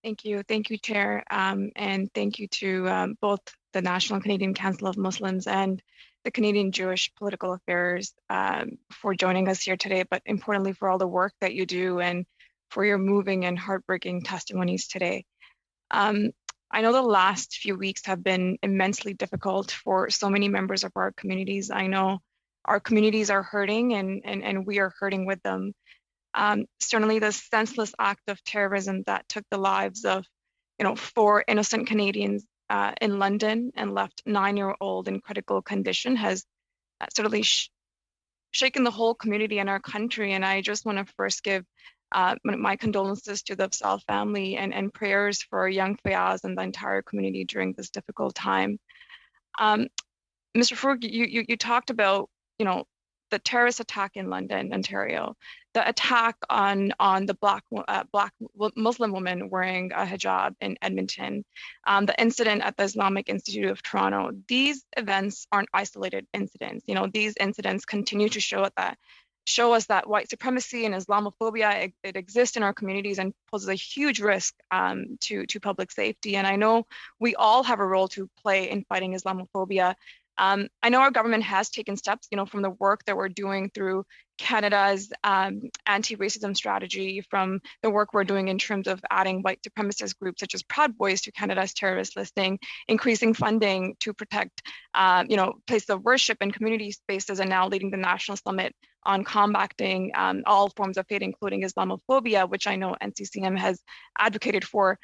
Thank you, Chair, and thank you to both the National Canadian Council of Muslims and the Canadian Jewish Political Affairs for joining us here today, but importantly for all the work that you do and for your moving and heartbreaking testimonies today. I know the last few weeks have been immensely difficult for so many members of our communities. I know our communities are hurting and we are hurting with them. Certainly the senseless act of terrorism that took the lives of 4 innocent Canadians in London and left 9-year-old in critical condition has certainly shaken the whole community in our country. And I just want to first give my condolences to the Afzal family and prayers for young Fayaz and the entire community during this difficult time. Mr. Farouk, you talked about, the terrorist attack in London, Ontario, the attack on the black Muslim woman wearing a hijab in Edmonton, the incident at the Islamic Institute of Toronto. These events aren't isolated incidents. These incidents continue to show us that white supremacy and Islamophobia, it exists in our communities and poses a huge risk to public safety. And I know we all have a role to play in fighting Islamophobia. I know our government has taken steps, from the work that we're doing through Canada's anti-racism strategy, from the work we're doing in terms of adding white supremacist groups such as Proud Boys to Canada's terrorist listing, increasing funding to protect, places of worship and community spaces, and now leading the National Summit on combating all forms of hate, including Islamophobia, which I know NCCM has advocated for.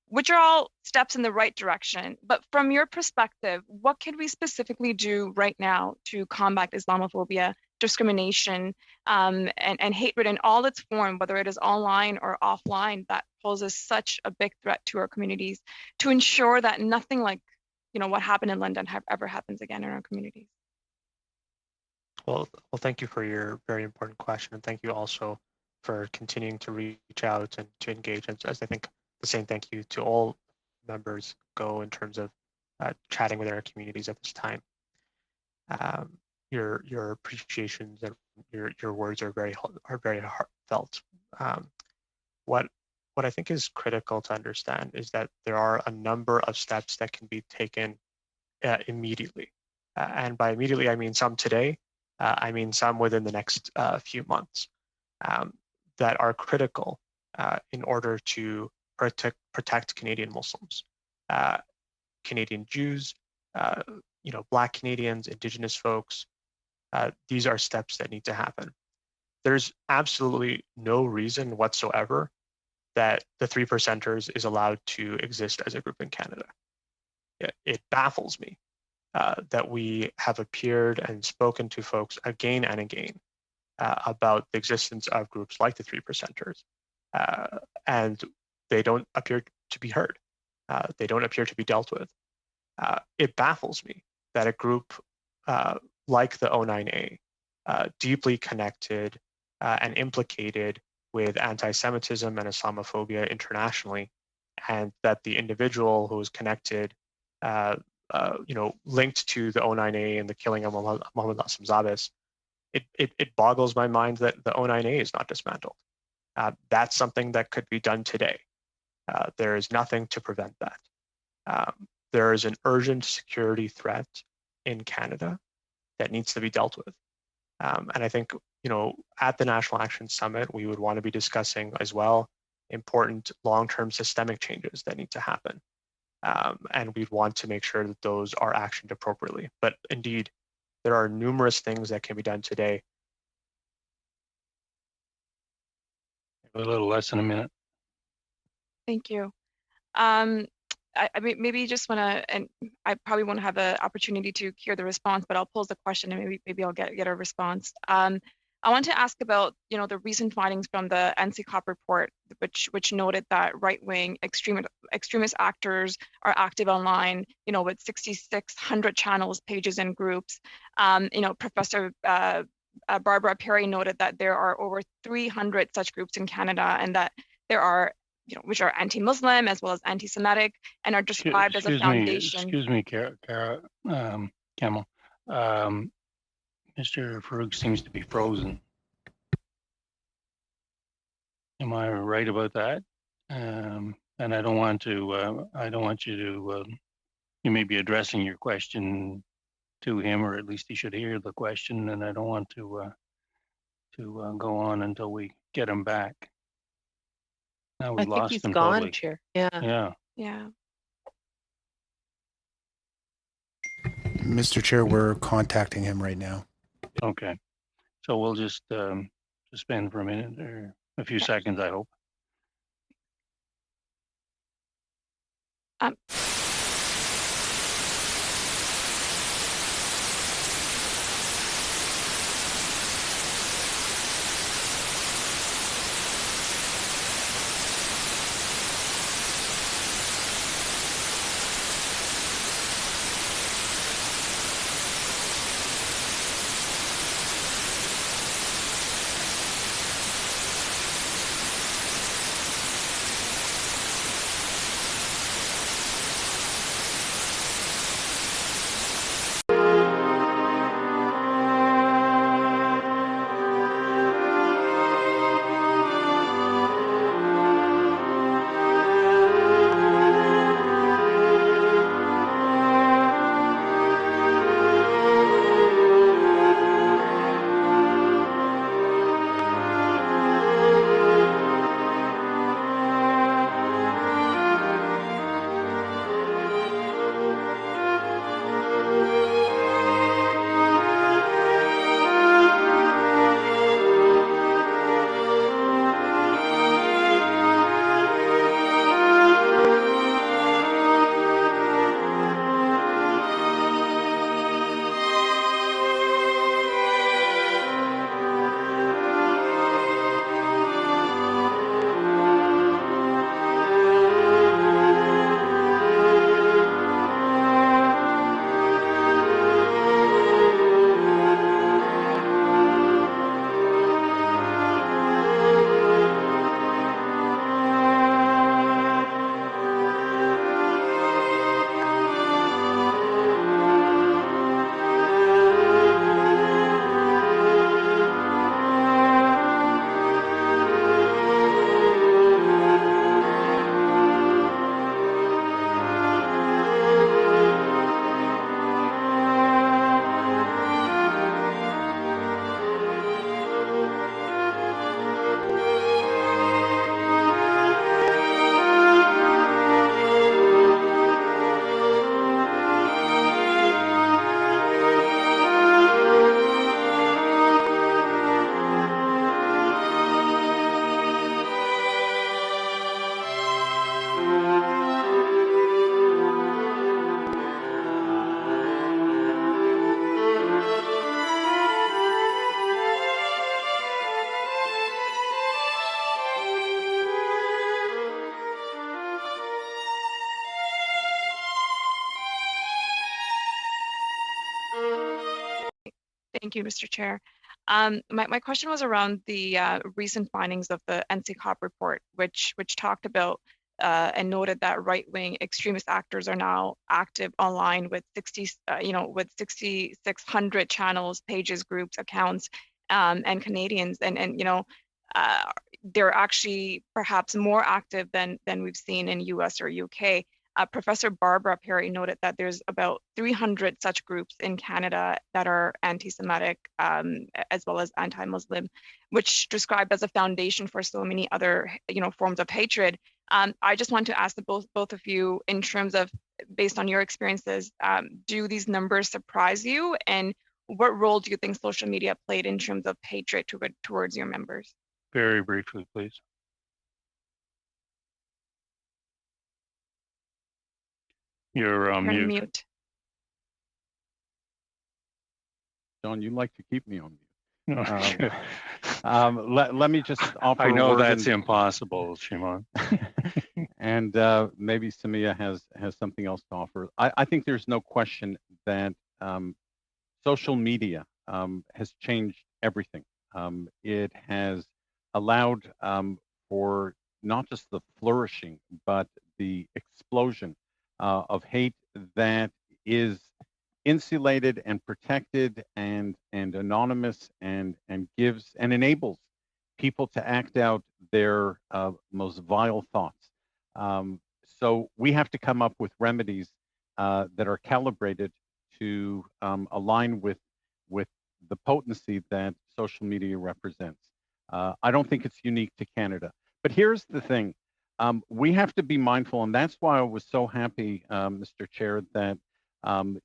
Which are all steps in the right direction. But from your perspective, what can we specifically do right now to combat Islamophobia, discrimination, and hatred in all its form, whether it is online or offline, that poses such a big threat to our communities, to ensure that nothing like what happened in London ever happens again in our communities? Well, thank you for your very important question, and thank you also for continuing to reach out and to engage. As I think the same thank you to all members go in terms of chatting with our communities at this time. Your appreciations and your words are very heartfelt. What I think is critical to understand is that there are a number of steps that can be taken immediately, and by immediately I mean some today. I mean some within the next few months that are critical in order to protect Canadian Muslims, Canadian Jews, Black Canadians, Indigenous folks. These are steps that need to happen. There's absolutely no reason whatsoever that the 3%ers is allowed to exist as a group in Canada. It baffles me that we have appeared and spoken to folks again and again about the existence of groups like the 3%ers, and they don't appear to be heard. They don't appear to be dealt with. It baffles me that a group like the O9A, deeply connected and implicated with anti-Semitism and Islamophobia internationally, and that the individual who is connected, linked to the O9A and the killing of Mohammed Zabis, it boggles my mind that the O9A is not dismantled. That's something that could be done today. There is nothing to prevent that. There is an urgent security threat in Canada that needs to be dealt with. And I think, at the National Action Summit, we would want to be discussing as well important long-term systemic changes that need to happen. And we'd want to make sure that those are actioned appropriately. But indeed, there are numerous things that can be done today. A little less than a minute. Thank you. I mean, maybe you just want to, and I probably won't have the opportunity to hear the response, but I'll pose the question and maybe I'll get a response. I want to ask about, the recent findings from the NCCOP report, which noted that right-wing extremist actors are active online, with 6,600 channels, pages, and groups. Professor Barbara Perry noted that there are over 300 such groups in Canada, and that there are, which are anti-Muslim as well as anti-Semitic, and are described as a foundation. Excuse me, Kamal. Mr. Farouk seems to be frozen. Am I right about that? And I don't want to. I don't want you to. You may be addressing your question to him, or at least he should hear the question. And I don't want to go on until we get him back. Now we I think lost he's him gone, totally. Chair. Yeah. Yeah. Mr. Chair, we're contacting him right now. Okay, so we'll just suspend for a minute or a few seconds, I hope. Thank you, Mr. Chair. My question was around the recent findings of the NCCOP report, which talked about and noted that right-wing extremist actors are now active online with 6,600 channels, pages, groups, accounts, and Canadians, and they're actually perhaps more active than we've seen in US or UK. Professor Barbara Perry noted that there's about 300 such groups in Canada that are anti-Semitic as well as anti-Muslim, which described as a foundation for so many other, forms of hatred. I just want to ask both of you, in terms of, based on your experiences, do these numbers surprise you? And what role do you think social media played in terms of hatred towards your members? Very briefly, please. You're on mute. John, you like to keep me on mute. No. Let me just offer. I know that's impossible, Shimon. And maybe Samia has something else to offer. I think there's no question that social media has changed everything. It has allowed for not just the flourishing, but the explosion of hate that is insulated and protected and anonymous and gives and enables people to act out their most vile thoughts. So we have to come up with remedies that are calibrated to align with the potency that social media represents. I don't think it's unique to Canada. But here's the thing. We have to be mindful, and that's why I was so happy, Mr. Chair, that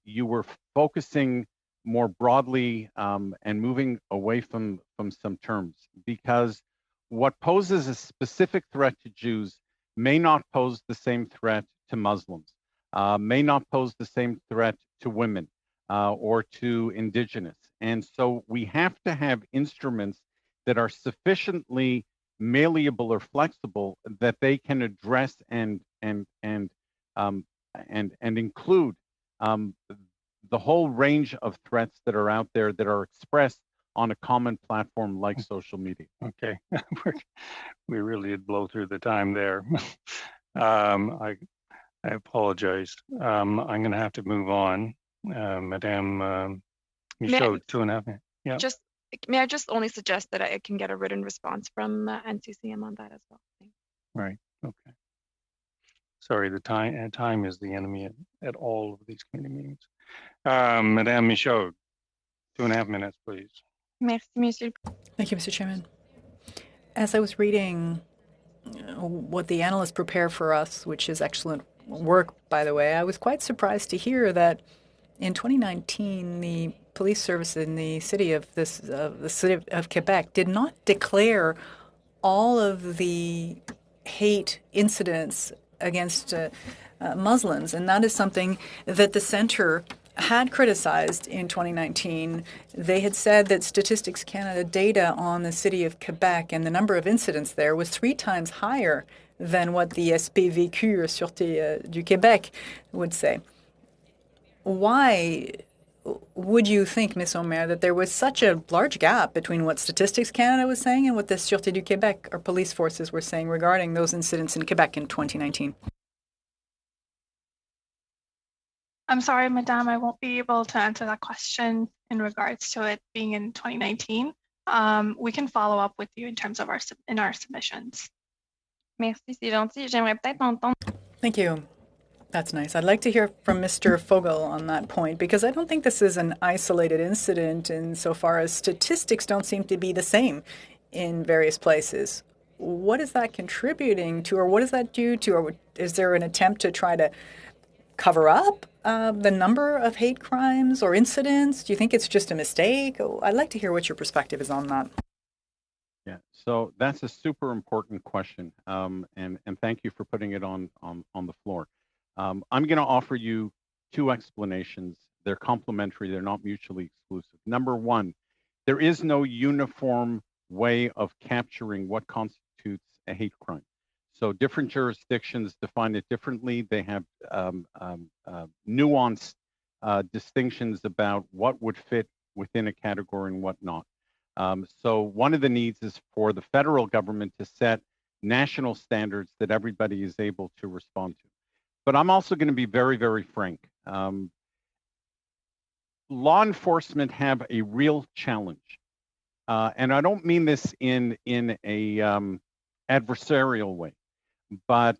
you were focusing more broadly and moving away from some terms, because what poses a specific threat to Jews may not pose the same threat to Muslims, may not pose the same threat to women or to indigenous. And so we have to have instruments that are sufficiently malleable or flexible that they can address and include the whole range of threats that are out there that are expressed on a common platform like social media. Okay, we really did blow through the time there. I apologize. I'm going to have to move on. Madame Michaud, 2.5 minutes. Yeah. May I just only suggest that I can get a written response from NCCM on that as well? Thanks. Right. Okay. Sorry, the time is the enemy at all of these committee meetings. Madame Michaud, 2.5 minutes, please. Merci, Monsieur. Thank you, Mr. Chairman. As I was reading what the analysts prepare for us, which is excellent work, by the way, I was quite surprised to hear that in 2019, the police service in the city of Quebec did not declare all of the hate incidents against Muslims, and that is something that the center had criticized in 2019. They had said that Statistics Canada data on the city of Quebec and the number of incidents there was 3 times higher than what the SPVQ, Sûreté du Québec, would say. Why would you think, Ms. Omer, that there was such a large gap between what Statistics Canada was saying and what the Sûreté du Québec, or police forces, were saying regarding those incidents in Quebec in 2019? I'm sorry, Madame, I won't be able to answer that question in regards to it being in 2019. We can follow up with you in terms of our submissions. Merci, c'est gentil. J'aimerais peut-être entendre. Thank you. That's nice. I'd like to hear from Mr. Fogel on that point, because I don't think this is an isolated incident insofar as statistics don't seem to be the same in various places. What is that contributing to, or what is that due to, or is there an attempt to try to cover up the number of hate crimes or incidents? Do you think it's just a mistake? I'd like to hear what your perspective is on that. Yeah, so that's a super important question, and thank you for putting it on the floor. I'm going to offer you 2 explanations. They're complementary. They're not mutually exclusive. Number one, there is no uniform way of capturing what constitutes a hate crime. So different jurisdictions define it differently. They have nuanced distinctions about what would fit within a category and what not. So one of the needs is for the federal government to set national standards that everybody is able to respond to. But I'm also going to be very, very frank. Law enforcement have a real challenge. And I don't mean this in a adversarial way, but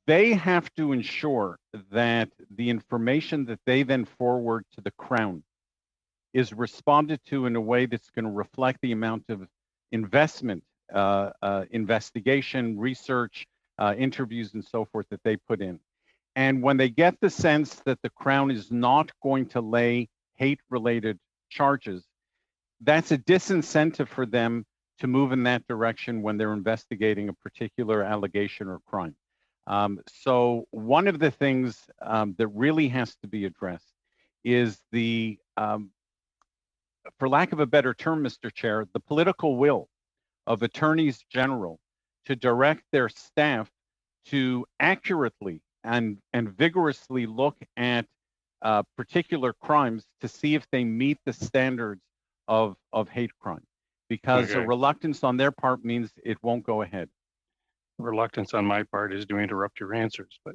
they have to ensure that the information that they then forward to the Crown is responded to in a way that's going to reflect the amount of investment, investigation, research, interviews, and so forth that they put in. And when they get the sense that the Crown is not going to lay hate-related charges, that's a disincentive for them to move in that direction when they're investigating a particular allegation or crime. So one of the things that really has to be addressed is the, for lack of a better term, Mr. Chair, the political will of attorneys general to direct their staff to accurately and vigorously look at particular crimes to see if they meet the standards of hate crime, because a reluctance on their part means it won't go ahead. Reluctance on my part is to interrupt your answers, but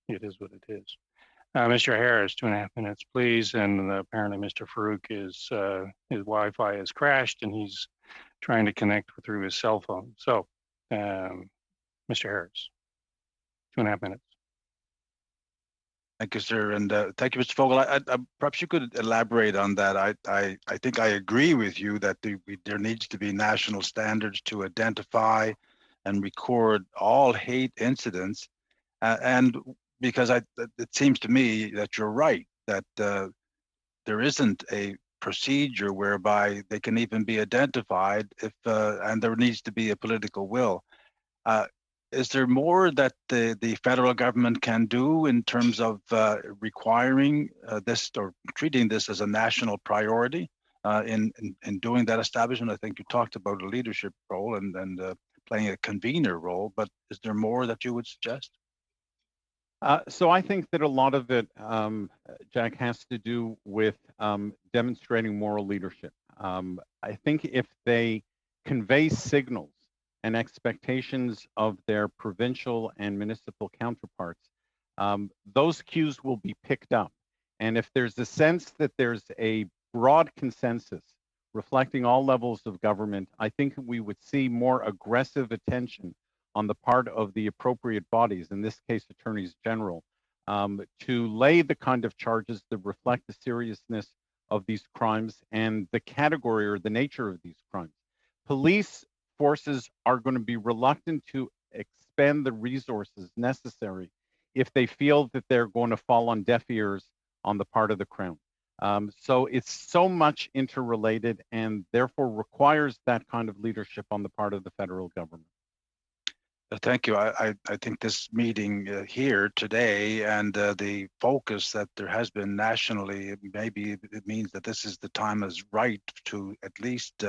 it is what it is. Mr. Harris, 2.5 minutes, please. And apparently Mr. Farouk is, his Wi-Fi has crashed and he's trying to connect through his cell phone. So, Mr. Harris, 2.5 minutes. Thank you, sir, and thank you, Mr. Fogel. Perhaps you could elaborate on that. I think I agree with you that there needs to be national standards to identify and record all hate incidents, and because it seems to me that you're right, that there isn't a procedure whereby they can even be identified if, and there needs to be a political will. Is there more that the federal government can do in terms of requiring this or treating this as a national priority in doing that establishment? I think you talked about a leadership role and playing a convener role, but is there more that you would suggest? So I think that a lot of it, Jack, has to do with demonstrating moral leadership. I think if they convey signals and expectations of their provincial and municipal counterparts, those cues will be picked up. And if there's a sense that there's a broad consensus reflecting all levels of government, I think we would see more aggressive attention on the part of the appropriate bodies, in this case, attorneys general, to lay the kind of charges that reflect the seriousness of these crimes and the category or the nature of these crimes. Police forces are going to be reluctant to expend the resources necessary if they feel that they're going to fall on deaf ears on the part of the Crown. So it's so much interrelated and therefore requires that kind of leadership on the part of the federal government. Thank you. I think this meeting here today and the focus that there has been nationally, maybe it means that this is the time is right to at least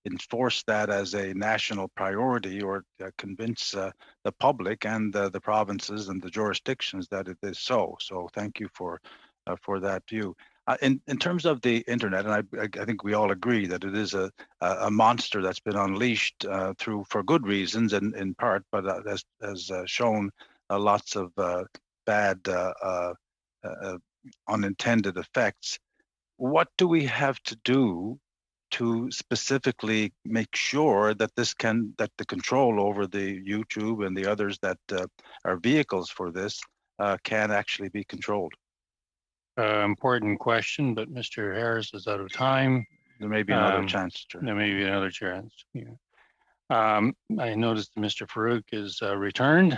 enforce that as a national priority or convince the public and the provinces and the jurisdictions that it is so. So thank you for that view. In terms of the internet, and I think we all agree that it is a monster that's been unleashed for good reasons in part, but has shown lots of bad unintended effects. What do we have to do to specifically make sure that that the control over the YouTube and the others that are vehicles for this can actually be controlled? Important question, but Mr. Harris is out of time. There may be another chance. There may be another chance. Yeah. I noticed Mr. Farouk is returned.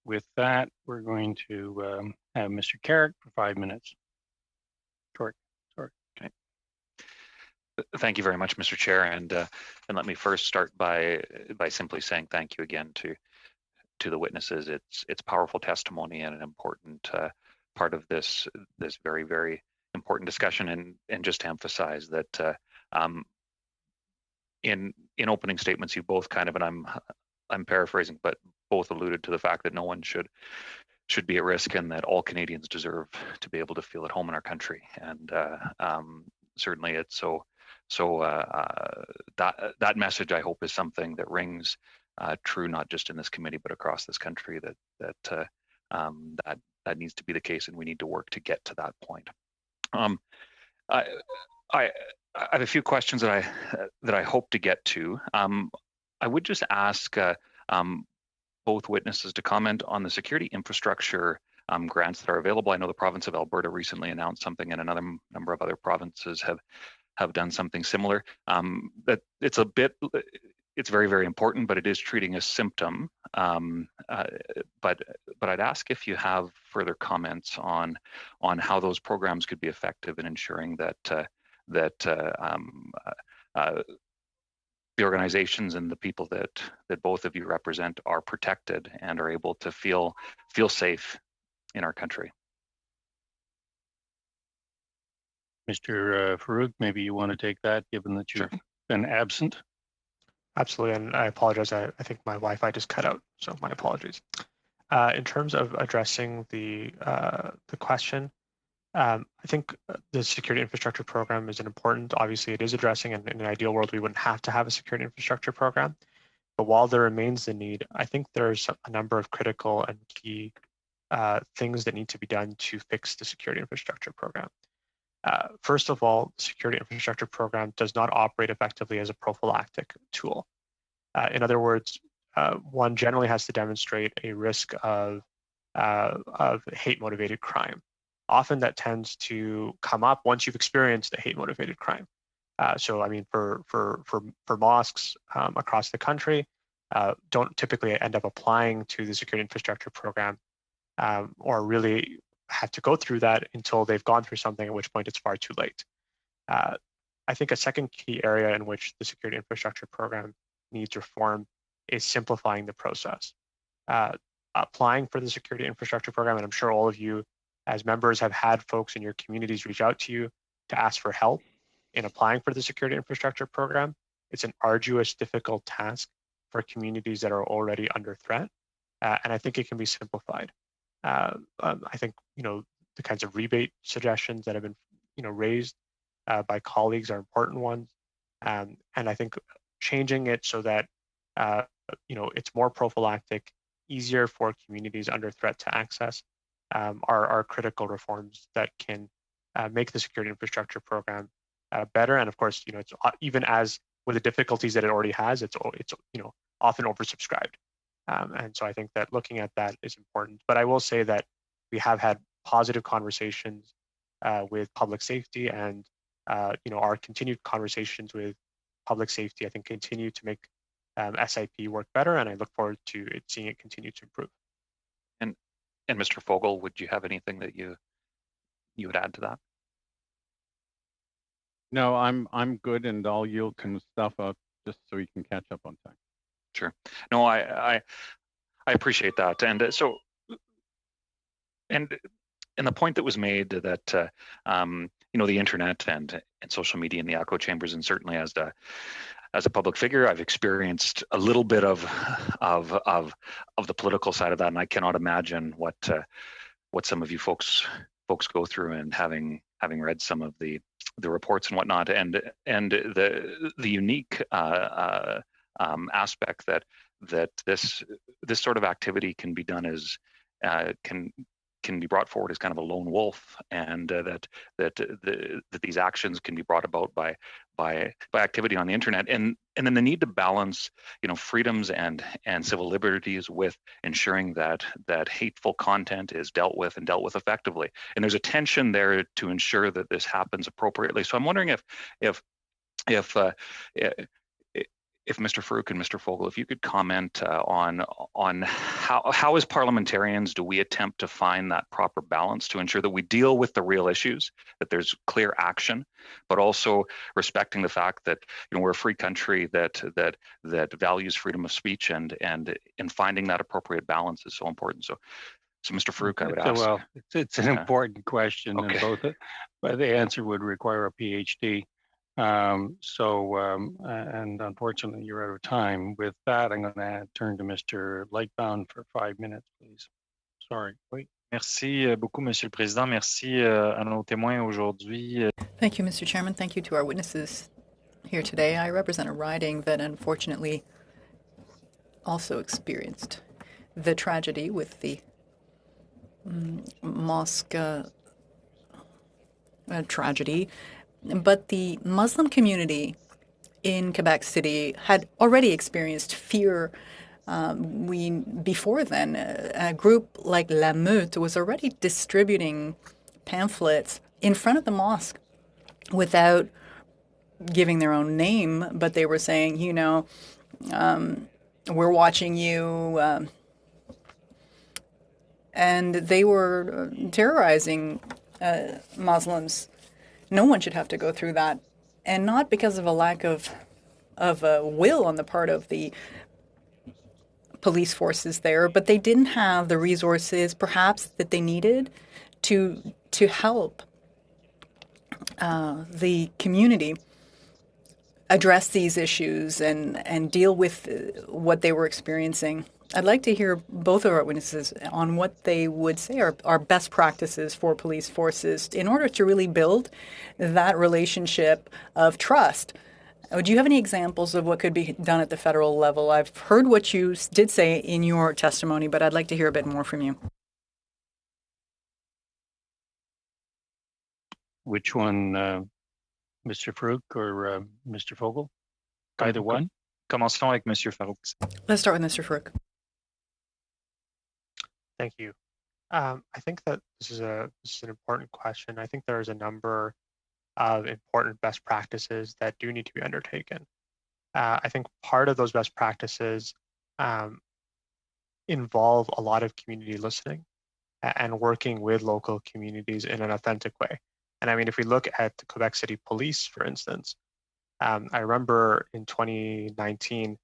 With that, we're going to have Mr. Carrick for 5 minutes. Sorry. Okay. Thank you very much, Mr. Chair, and let me first start by simply saying thank you again to the witnesses. It's powerful testimony and an important part of this very, very important discussion, and just to emphasize that in opening statements, you both kind of, and I'm paraphrasing, but both alluded to the fact that no one should be at risk and that all Canadians deserve to be able to feel at home in our country. And certainly it's so that message, I hope, is something that rings true, not just in this committee, but across this country, that needs to be the case, and we need to work to get to that point. I have a few questions that I hope to get to. I would just ask, both witnesses to comment on the security infrastructure grants that are available. I know the province of Alberta recently announced something, and another number of other provinces have done something similar. That it's very, very important, but it is treating a symptom. But I'd ask if you have further comments on how those programs could be effective in ensuring that the organizations and the people that both of you represent are protected and are able to feel safe in our country. Mr. Farouk, maybe you want to take that, given that you've been absent. Absolutely, and I apologize. I think my Wi-Fi just cut out, so my apologies. In terms of addressing the question, I think the security infrastructure program is important. Obviously, it is addressing, and in an ideal world, we wouldn't have to have a security infrastructure program. But while there remains the need, I think there's a number of critical and key things that need to be done to fix the security infrastructure program. First of all, the security infrastructure program does not operate effectively as a prophylactic tool. In other words, one generally has to demonstrate a risk of hate-motivated crime. Often that tends to come up once you've experienced a hate-motivated crime. So, I mean, for mosques across the country, don't typically end up applying to the security infrastructure program or really have to go through that until they've gone through something, at which point it's far too late. I think a second key area in which the security infrastructure program needs reform is simplifying the process. Applying for the security infrastructure program, and I'm sure all of you as members have had folks in your communities reach out to you to ask for help in applying for the security infrastructure program. It's an arduous, difficult task for communities that are already under threat, and I think it can be simplified. I think the kinds of rebate suggestions that have been raised by colleagues are important ones, and I think changing it so that it's more prophylactic, easier for communities under threat to access are critical reforms that can make the security infrastructure program better. And of course, it's even as with the difficulties that it already has, it's often oversubscribed. And so I think that looking at that is important. But I will say that we have had positive conversations with public safety, and our continued conversations with public safety, I think, continue to make SIP work better, and I look forward to seeing it continue to improve. And Mr. Fogel, would you have anything that you would add to that? No, I'm good, and I'll yield some stuff up just so we can catch up on time. Sure. No, I appreciate that, and and the point that was made that the internet and social media and the echo chambers, and certainly as a public figure, I've experienced a little bit of the political side of that, and I cannot imagine what some of you folks go through, and having read some of the reports and whatnot, and the unique aspect that this sort of activity can be done as can be brought forward as kind of a lone wolf, and that these actions can be brought about by activity on the internet, and then the need to balance freedoms and civil liberties with ensuring that hateful content is dealt with effectively. And there's a tension there to ensure that this happens appropriately. So I'm wondering if Mr. Farouk and Mr. Fogel, if you could comment on how as parliamentarians do we attempt to find that proper balance to ensure that we deal with the real issues, that there's clear action, but also respecting the fact that we're a free country that values freedom of speech, and finding that appropriate balance is so important. So Mr. Farouk, I would ask. Well, it's an important question, okay. And but the answer would require a PhD. And unfortunately, you're out of time. With that, I'm going to turn to Mr. Lightbound for 5 minutes, please. Sorry. Wait. Merci beaucoup, Monsieur le Président. Merci à nos témoins aujourd'hui. Thank you, Mr. Chairman. Thank you to our witnesses here today. I represent a riding that unfortunately also experienced the tragedy with the mosque tragedy. But the Muslim community in Quebec City had already experienced fear Before then, a group like La Meute was already distributing pamphlets in front of the mosque without giving their own name, but they were saying, we're watching you, and they were terrorizing Muslims. No one should have to go through that, and not because of a lack of will on the part of the police forces there, but they didn't have the resources, perhaps, that they needed to help the community address these issues and deal with what they were experiencing. I'd like to hear both of our witnesses on what they would say are best practices for police forces in order to really build that relationship of trust. Do you have any examples of what could be done at the federal level? I've heard what you did say in your testimony, but I'd like to hear a bit more from you. Which one, Mr. Farouk or Mr. Fogel? Either one? Commençons avec Monsieur Farouk. Let's start with Mr. Farouk. Thank you. I think that this is an important question. I think there's a number of important best practices that do need to be undertaken. I think part of those best practices involve a lot of community listening and working with local communities in an authentic way. And I mean, if we look at the Quebec City Police, for instance, I remember in 2019,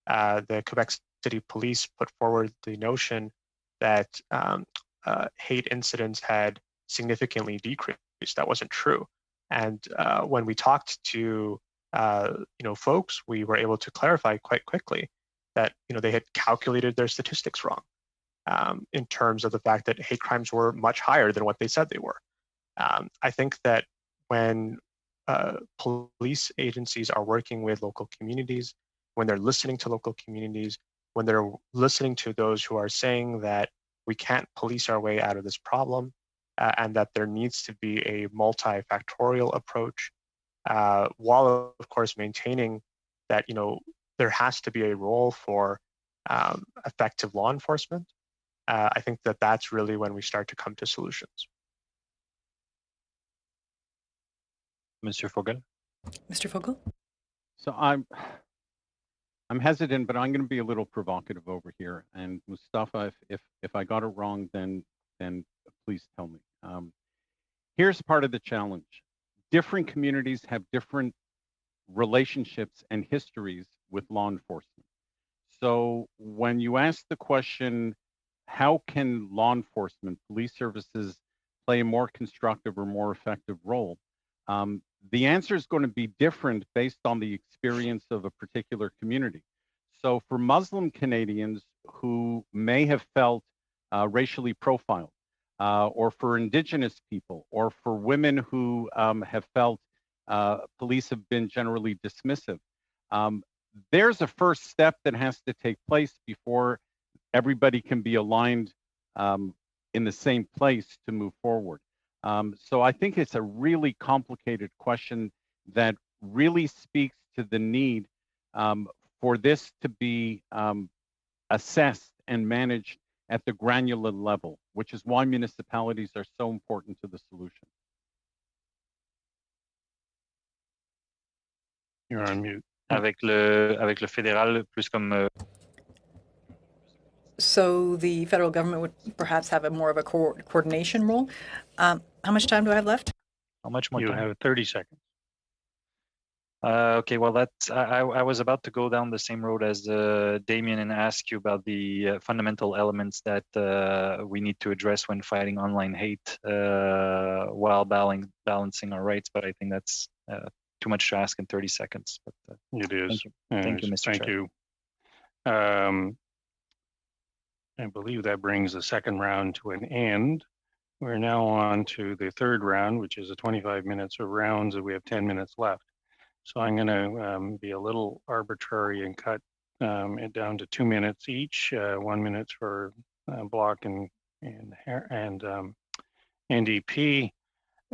the Quebec City Police put forward the notion that hate incidents had significantly decreased. That wasn't true. And when we talked to folks, we were able to clarify quite quickly that they had calculated their statistics wrong in terms of the fact that hate crimes were much higher than what they said they were. I think that when police agencies are working with local communities, when they're listening to local communities, when they're listening to those who are saying that we can't police our way out of this problem, and that there needs to be a multifactorial approach, while of course maintaining that there has to be a role for effective law enforcement. I think that that's really when we start to come to solutions. Monsieur Fogel. Mr. Fogel? So I'm hesitant, but I'm going to be a little provocative over here. And Mustafa, if I got it wrong, then please tell me. Here's part of the challenge. Different communities have different relationships and histories with law enforcement. So when you ask the question, how can law enforcement, police services, play a more constructive or more effective role? The answer is going to be different based on the experience of a particular community. So for Muslim Canadians who may have felt racially profiled, or for Indigenous people, or for women who have felt police have been generally dismissive, there's a first step that has to take place before everybody can be aligned in the same place to move forward. So I think it's a really complicated question that really speaks to the need for this to be assessed and managed at the granular level, which is why municipalities are so important to the solution. You're on mute. Avec le fédéral, plus comme So the federal government would perhaps have more of a coordination role. How much time do I have left? How much more You time? have 30 seconds. Okay, well, I was about to go down the same road as Damien and ask you about the fundamental elements that we need to address when fighting online hate while balancing our rights, but I think that's too much to ask in 30 seconds. But, It is. Thank you, Mr. Thank Chair. you. I believe that brings the second round to an end. We're now on to the third round, which is a 25 minutes of rounds, and we have 10 minutes left. So I'm going to be a little arbitrary and cut it down to 2 minutes each, 1 minute for Block and NDP.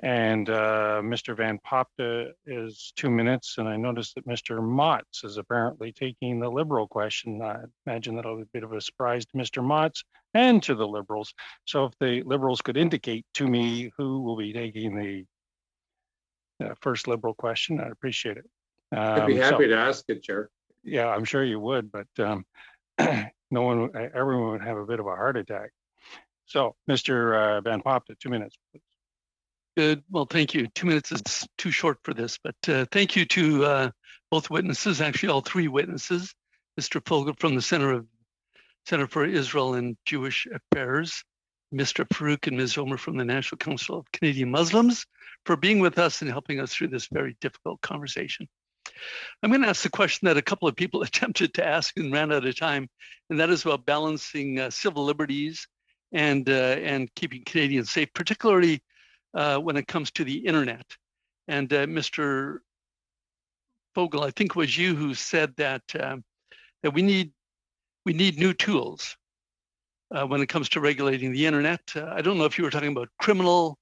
And Mr. Van Popta is 2 minutes. And I noticed that Mr. Motts is apparently taking the Liberal question. I imagine that'll be a bit of a surprise to Mr. Motts and to the Liberals. So if the Liberals could indicate to me who will be taking the first Liberal question, I'd appreciate it. I'd be happy to ask it, Chair. Yeah, I'm sure you would, but everyone would have a bit of a heart attack. So, Mr. Van Popta, 2 minutes, please. Good. Well, thank you. 2 minutes is too short for this, but thank you to both witnesses, actually all three witnesses, Mr. Fogel from the Center for Israel and Jewish Affairs, Mr. Farouk and Ms. Omer from the National Council of Canadian Muslims, for being with us and helping us through this very difficult conversation. I'm going to ask the question that a couple of people attempted to ask and ran out of time, and that is about balancing civil liberties and keeping Canadians safe, particularly when it comes to the internet. And Mr. Fogel, I think it was you who said that that we need new tools when it comes to regulating the internet. I don't know if you were talking about criminal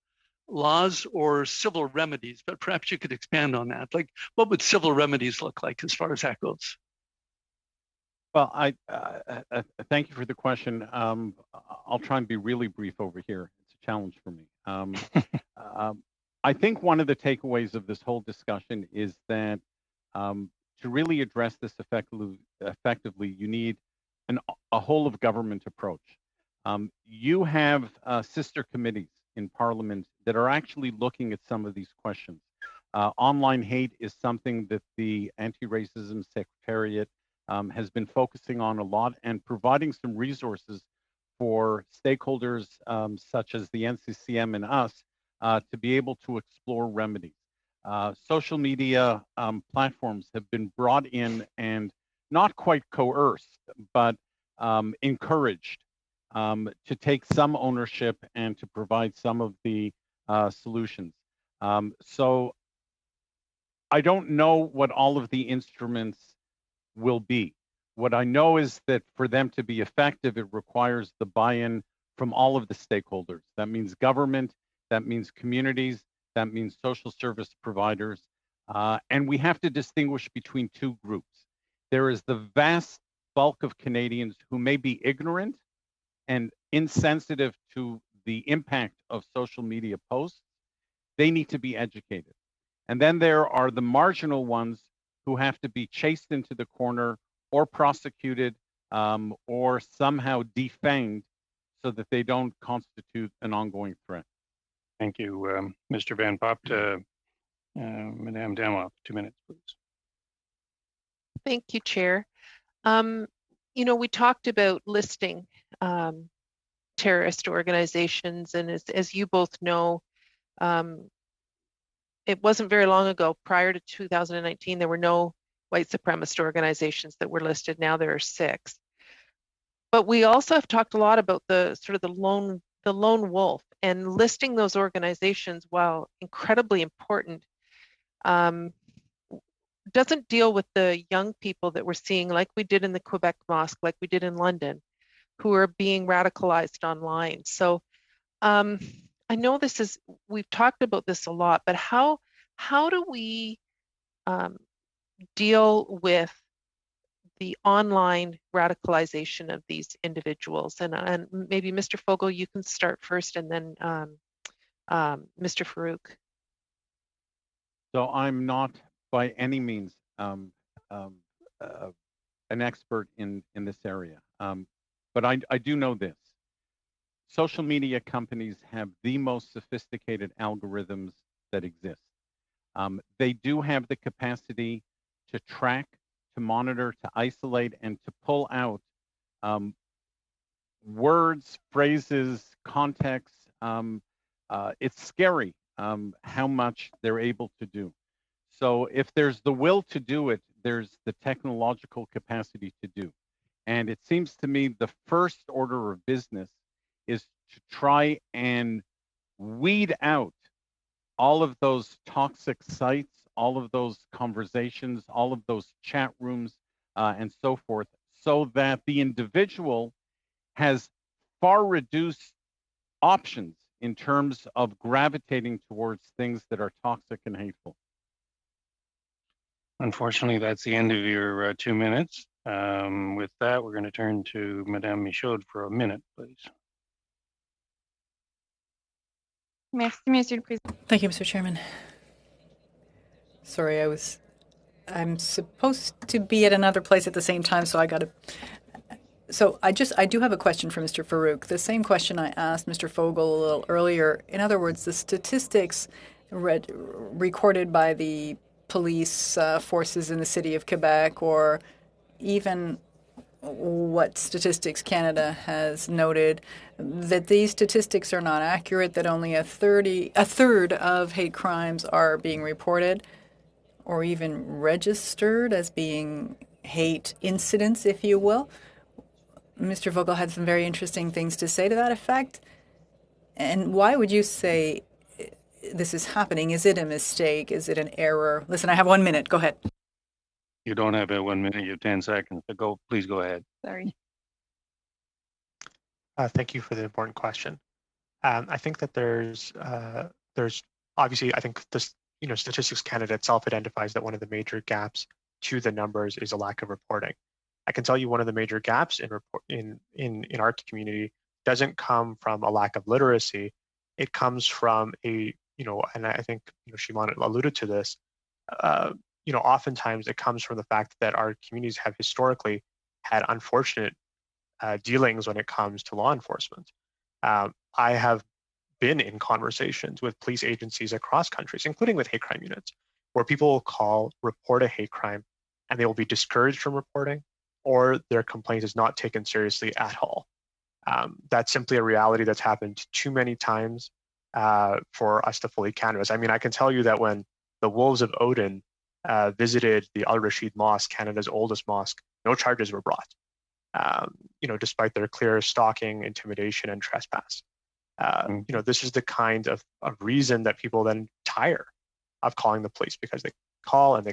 laws or civil remedies, but perhaps you could expand on that. Like, what would civil remedies look like as far as that goes? Well, I thank you for the question. I'll try and be really brief over here. It's a challenge for me. I think one of the takeaways of this whole discussion is that to really address this effectively, you need a whole of government approach. You have sister committees in Parliament that are actually looking at some of these questions. Online hate is something that the Anti-Racism Secretariat has been focusing on a lot and providing some resources for stakeholders such as the NCCM and us to be able to explore remedies. Social media platforms have been brought in and not quite coerced, but encouraged to take some ownership and to provide some of the solutions. So I don't know what all of the instruments will be. What I know is that for them to be effective, it requires the buy-in from all of the stakeholders. That means government, that means communities, that means social service providers. And we have to distinguish between two groups. There is the vast bulk of Canadians who may be ignorant and insensitive to the impact of social media posts. They need to be educated. And then there are the marginal ones who have to be chased into the corner or prosecuted or somehow defanged so that they don't constitute an ongoing threat. Thank you, Mr. Van Popta. Madame Damoff, 2 minutes, please. Thank you, Chair. You know, we talked about listing terrorist organizations, and as you both know, it wasn't very long ago, prior to 2019, there were no white supremacist organizations that were listed. Now there are 6. But we also have talked a lot about the sort of the lone wolf, and listing those organizations, while incredibly important, doesn't deal with the young people that we're seeing, like we did in the Quebec mosque, like we did in London, who are being radicalized online. So I know we've talked about this a lot, but how do we deal with the online radicalization of these individuals? And maybe Mr. Fogel, you can start first, and then Mr. Farouk. So I'm not by any means an expert in this area, but I do know this. Social media companies have the most sophisticated algorithms that exist. They do have the capacity to track, to monitor, to isolate, and to pull out words, phrases, context. It's scary how much they're able to do. So if there's the will to do it, there's the technological capacity to do. And it seems to me the first order of business is to try and weed out all of those toxic sites, all of those conversations, all of those chat rooms, and so forth, so that the individual has far reduced options in terms of gravitating towards things that are toxic and hateful? Unfortunately, that's the end of your 2 minutes. With that, we're going to turn to Madame Michaud for a minute, please. Merci, Monsieur le Président. Thank you, Mr. Chairman. Sorry, I'm supposed to be at another place at the same time, so I got to. So I do have a question for Mr. Farouk. The same question I asked Mr. Fogel a little earlier. In other words, the statistics recorded by the police forces in the city of Quebec, or even what Statistics Canada has noted, that these statistics are not accurate, that only a third of hate crimes are being reported or even registered as being hate incidents, if you will. Mr. Vogel had some very interesting things to say to that effect. And why would you say this is happening? Is it a mistake? Is it an error? Listen, I have 1 minute. Go ahead. You don't have 1 minute, you have 10 seconds. So please go ahead. Sorry. Thank you for the important question. I think that there's obviously, I think this, Statistics Canada itself identifies that one of the major gaps to the numbers is a lack of reporting. I can tell you one of the major gaps in our community doesn't come from a lack of literacy. It comes from and I think Shimon alluded to this. Oftentimes it comes from the fact that our communities have historically had unfortunate dealings when it comes to law enforcement. I have been in conversations with police agencies across countries, including with hate crime units, where people will report a hate crime, and they will be discouraged from reporting, or their complaint is not taken seriously at all. That's simply a reality that's happened too many times for us to fully canvass. I mean, I can tell you that when the Wolves of Odin visited the Al Rashid Mosque, Canada's oldest mosque, no charges were brought, despite their clear stalking, intimidation, and trespass. This is the kind of reason that people then tire of calling the police, because they call and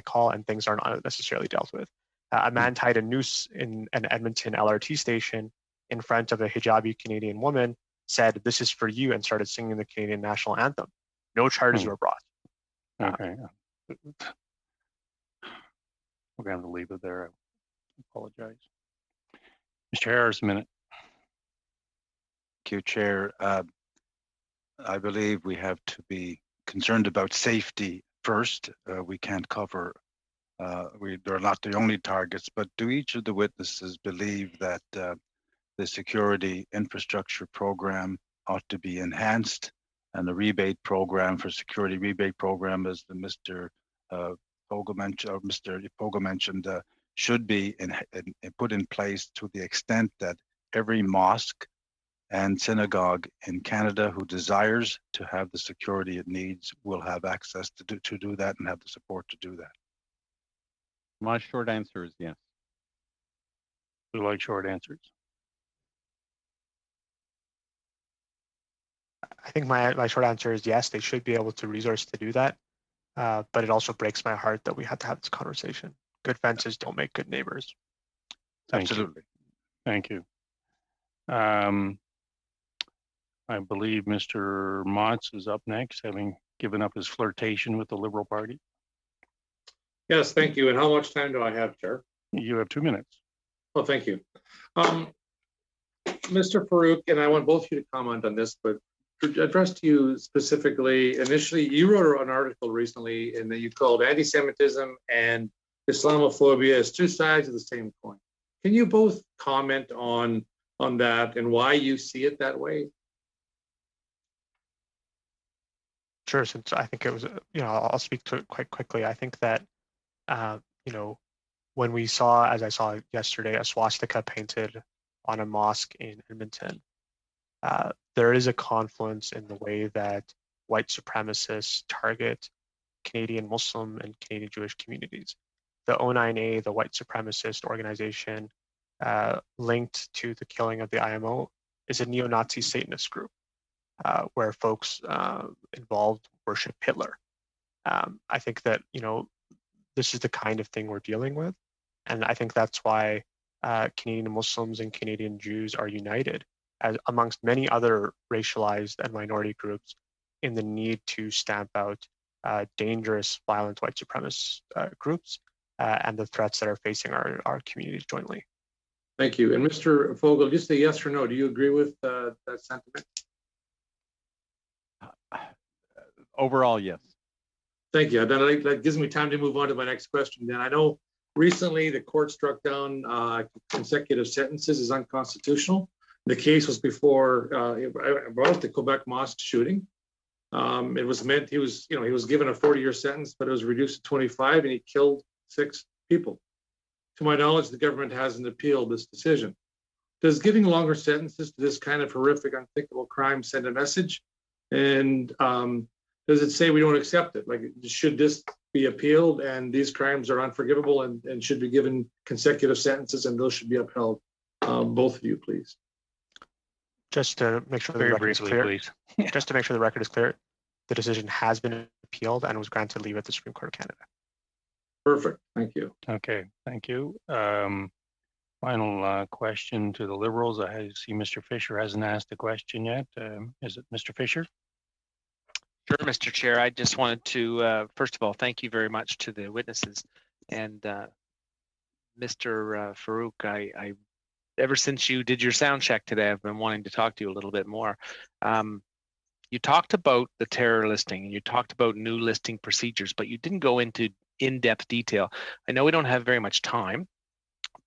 things are not necessarily dealt with. A man tied a noose in an Edmonton LRT station in front of a hijabi Canadian woman, said, "This is for you," and started singing the Canadian national anthem. No charges were brought. Okay. We're going to have to leave it there. I apologize. Mr. Harris, a minute. Thank you, Chair. I believe we have to be concerned about safety first. We can't cover, they're not the only targets, but do each of the witnesses believe that the security infrastructure program ought to be enhanced, and the rebate program for security rebate program, as Mr. Fogel mentioned, should be put in place to the extent that every mosque and synagogue in Canada who desires to have the security it needs will have access to do that and have the support to do that? My short answer is yes. We like short answers. I think my short answer is yes, they should be able to resource to do that. But it also breaks my heart that we have to have this conversation. Good fences don't make good neighbors. Absolutely. Thank you. I believe Mr. Motz is up next, having given up his flirtation with the Liberal Party. Yes, thank you. And how much time do I have, Chair? You have 2 minutes. Oh, thank you. Mr. Farouk, and I want both of you to comment on this, but to address to you specifically, initially, you wrote an article recently in that you called anti-Semitism and Islamophobia as two sides of the same coin. Can you both comment on that and why you see it that way? Sure. Since I think it was, I'll speak to it quite quickly. I think that, when we saw, as I saw yesterday, a swastika painted on a mosque in Edmonton, there is a confluence in the way that white supremacists target Canadian Muslim and Canadian Jewish communities. The O9A, the white supremacist organization linked to the killing of the IMO, is a neo-Nazi Satanist group where folks involved worship Hitler. I think that, this is the kind of thing we're dealing with. And I think that's why Canadian Muslims and Canadian Jews are united as amongst many other racialized and minority groups, in the need to stamp out dangerous, violent white supremacist groups and the threats that are facing our communities jointly. Thank you. And Mr. Fogel, just a yes or no, do you agree with that sentiment? Overall, yes. Thank you. That gives me time to move on to my next question. Then I know recently the court struck down consecutive sentences as unconstitutional. The case was before about the Quebec mosque shooting. It was meant he was given a 40-year sentence, but it was reduced to 25, and he killed 6 people. To my knowledge, the government hasn't appealed this decision. Does giving longer sentences to this kind of horrific, unthinkable crime send a message? And does it say we don't accept it? Like, should this be appealed and these crimes are unforgivable and should be given consecutive sentences and those should be upheld? Both of you, please. Just to make sure the record is clear, please. Just to make sure the record is clear, the decision has been appealed and was granted leave at the Supreme Court of Canada. Perfect. Thank you. Okay, thank you. Final question to the Liberals. I see Mr. Fisher hasn't asked a question yet. Is it Mr. Fisher? Sure, Mr. Chair. I just wanted to, first of all, thank you very much to the witnesses. And Mr. Farouk, I ever since you did your sound check today, I've been wanting to talk to you a little bit more. You talked about the terror listing and you talked about new listing procedures, but you didn't go into in-depth detail. I know we don't have very much time,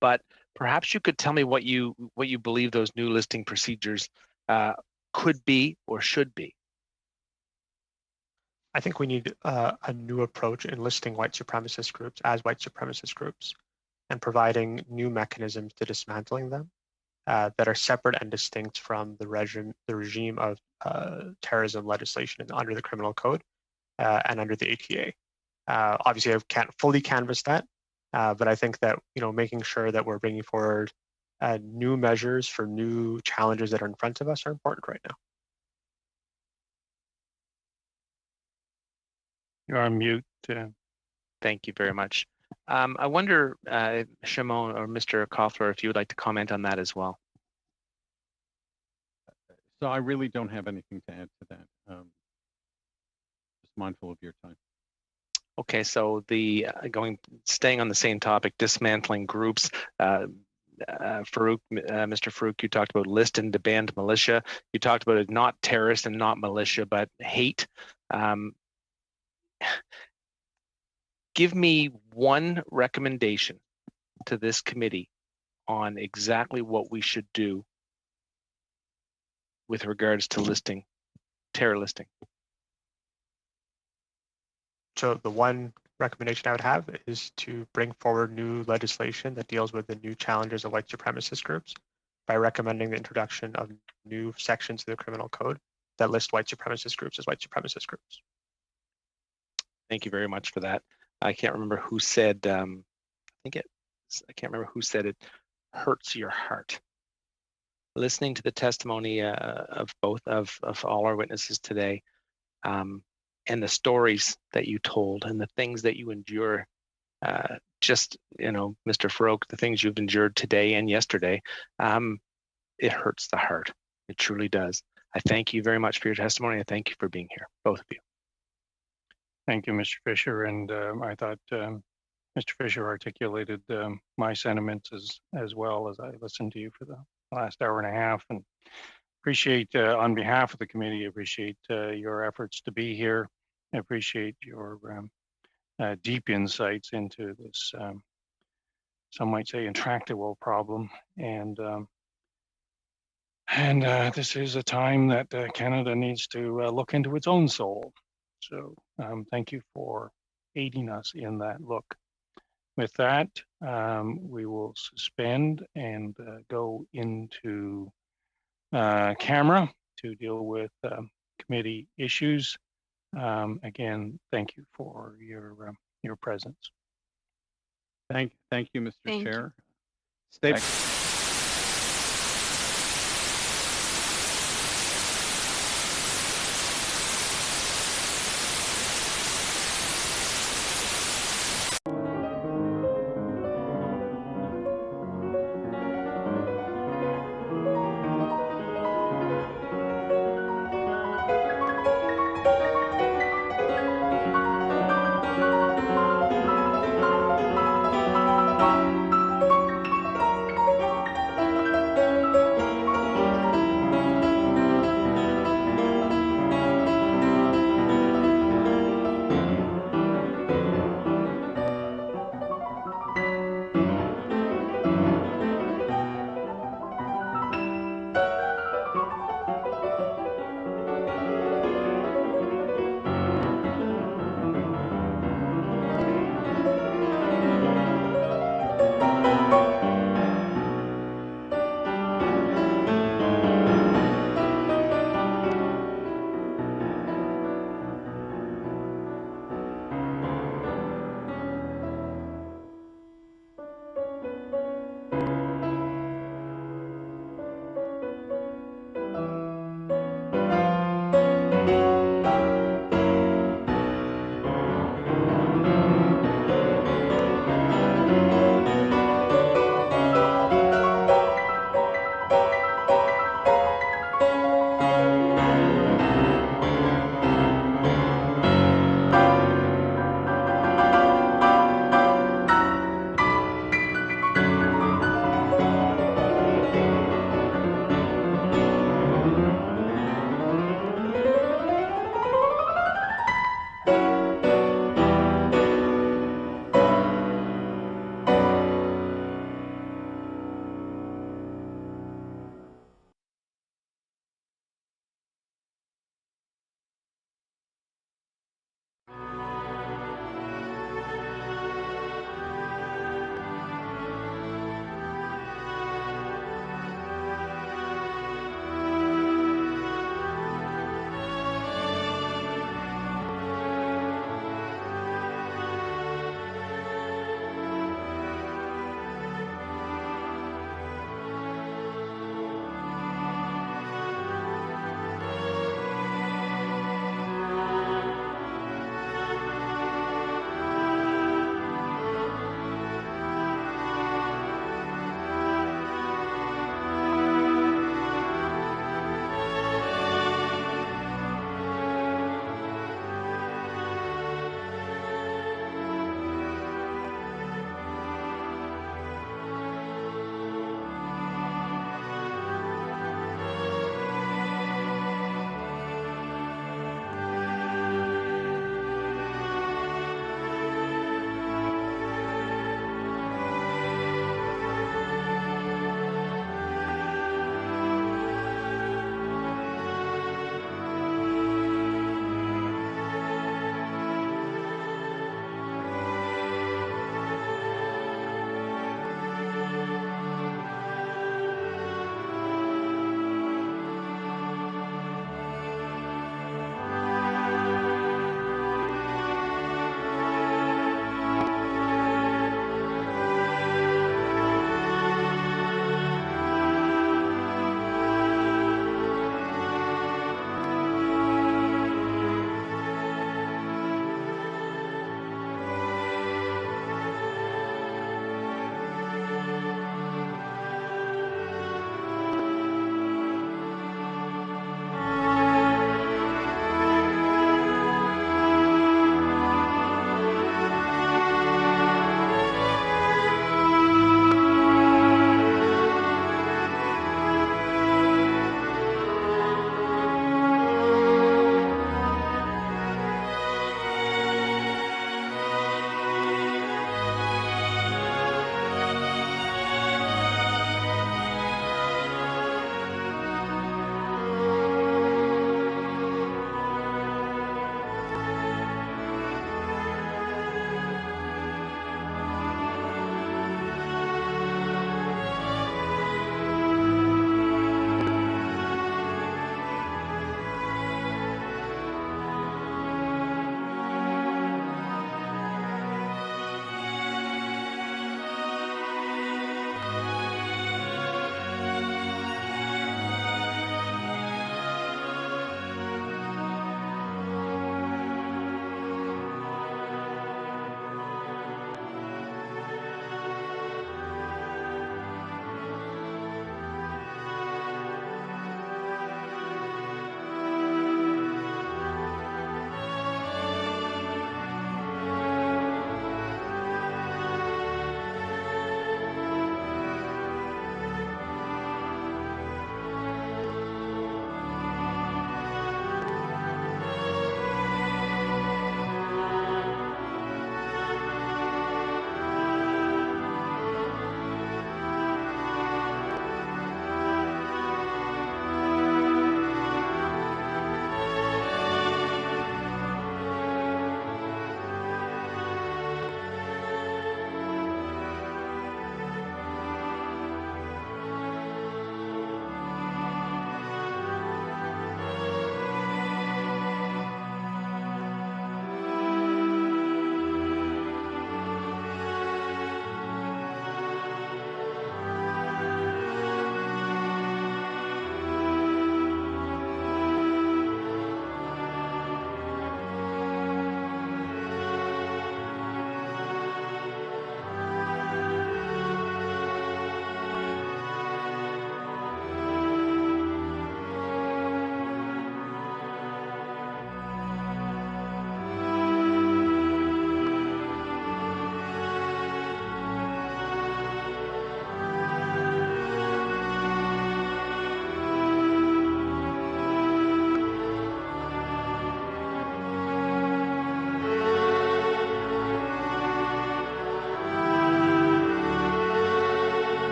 but perhaps you could tell me what you believe those new listing procedures could be or should be. I think we need a new approach in listing white supremacist groups as white supremacist groups and providing new mechanisms to dismantling them that are separate and distinct from the regime of terrorism legislation under the Criminal Code and under the ATA. Obviously, I can't fully canvass that, but I think that making sure that we're bringing forward new measures for new challenges that are in front of us are important right now. You're on mute. Thank you very much. I wonder, Shimon or Mr. Koffler, if you would like to comment on that as well. So I really don't have anything to add to that. Just mindful of your time. Okay, so the staying on the same topic, dismantling groups. Farouk, Mr. Farouk, you talked about list and deband militia. You talked about it not terrorist and not militia, but hate. Give me one recommendation to this committee on exactly what we should do with regards to listing, terror listing. So the one recommendation I would have is to bring forward new legislation that deals with the new challenges of white supremacist groups by recommending the introduction of new sections of the Criminal Code that list white supremacist groups as white supremacist groups. Thank you very much for that. I can't remember who said, I can't remember who said it hurts your heart. Listening to the testimony of all our witnesses today, and the stories that you told and the things that you endure, Mr. Farouk, the things you've endured today and yesterday, it hurts the heart. It truly does. I thank you very much for your testimony. I thank you for being here, both of you. Thank you, Mr. Fisher. And I thought Mr. Fisher articulated my sentiments as well as I listened to you for the last hour and a half, and appreciate on behalf of the committee, appreciate your efforts to be here. I appreciate your deep insights into this, some might say, intractable problem. And this is a time that Canada needs to look into its own soul. So thank you for aiding us in that look. With that, we will suspend and go into camera to deal with committee issues. Again, thank you for your presence. Thank you, Mr. Chair. Stay.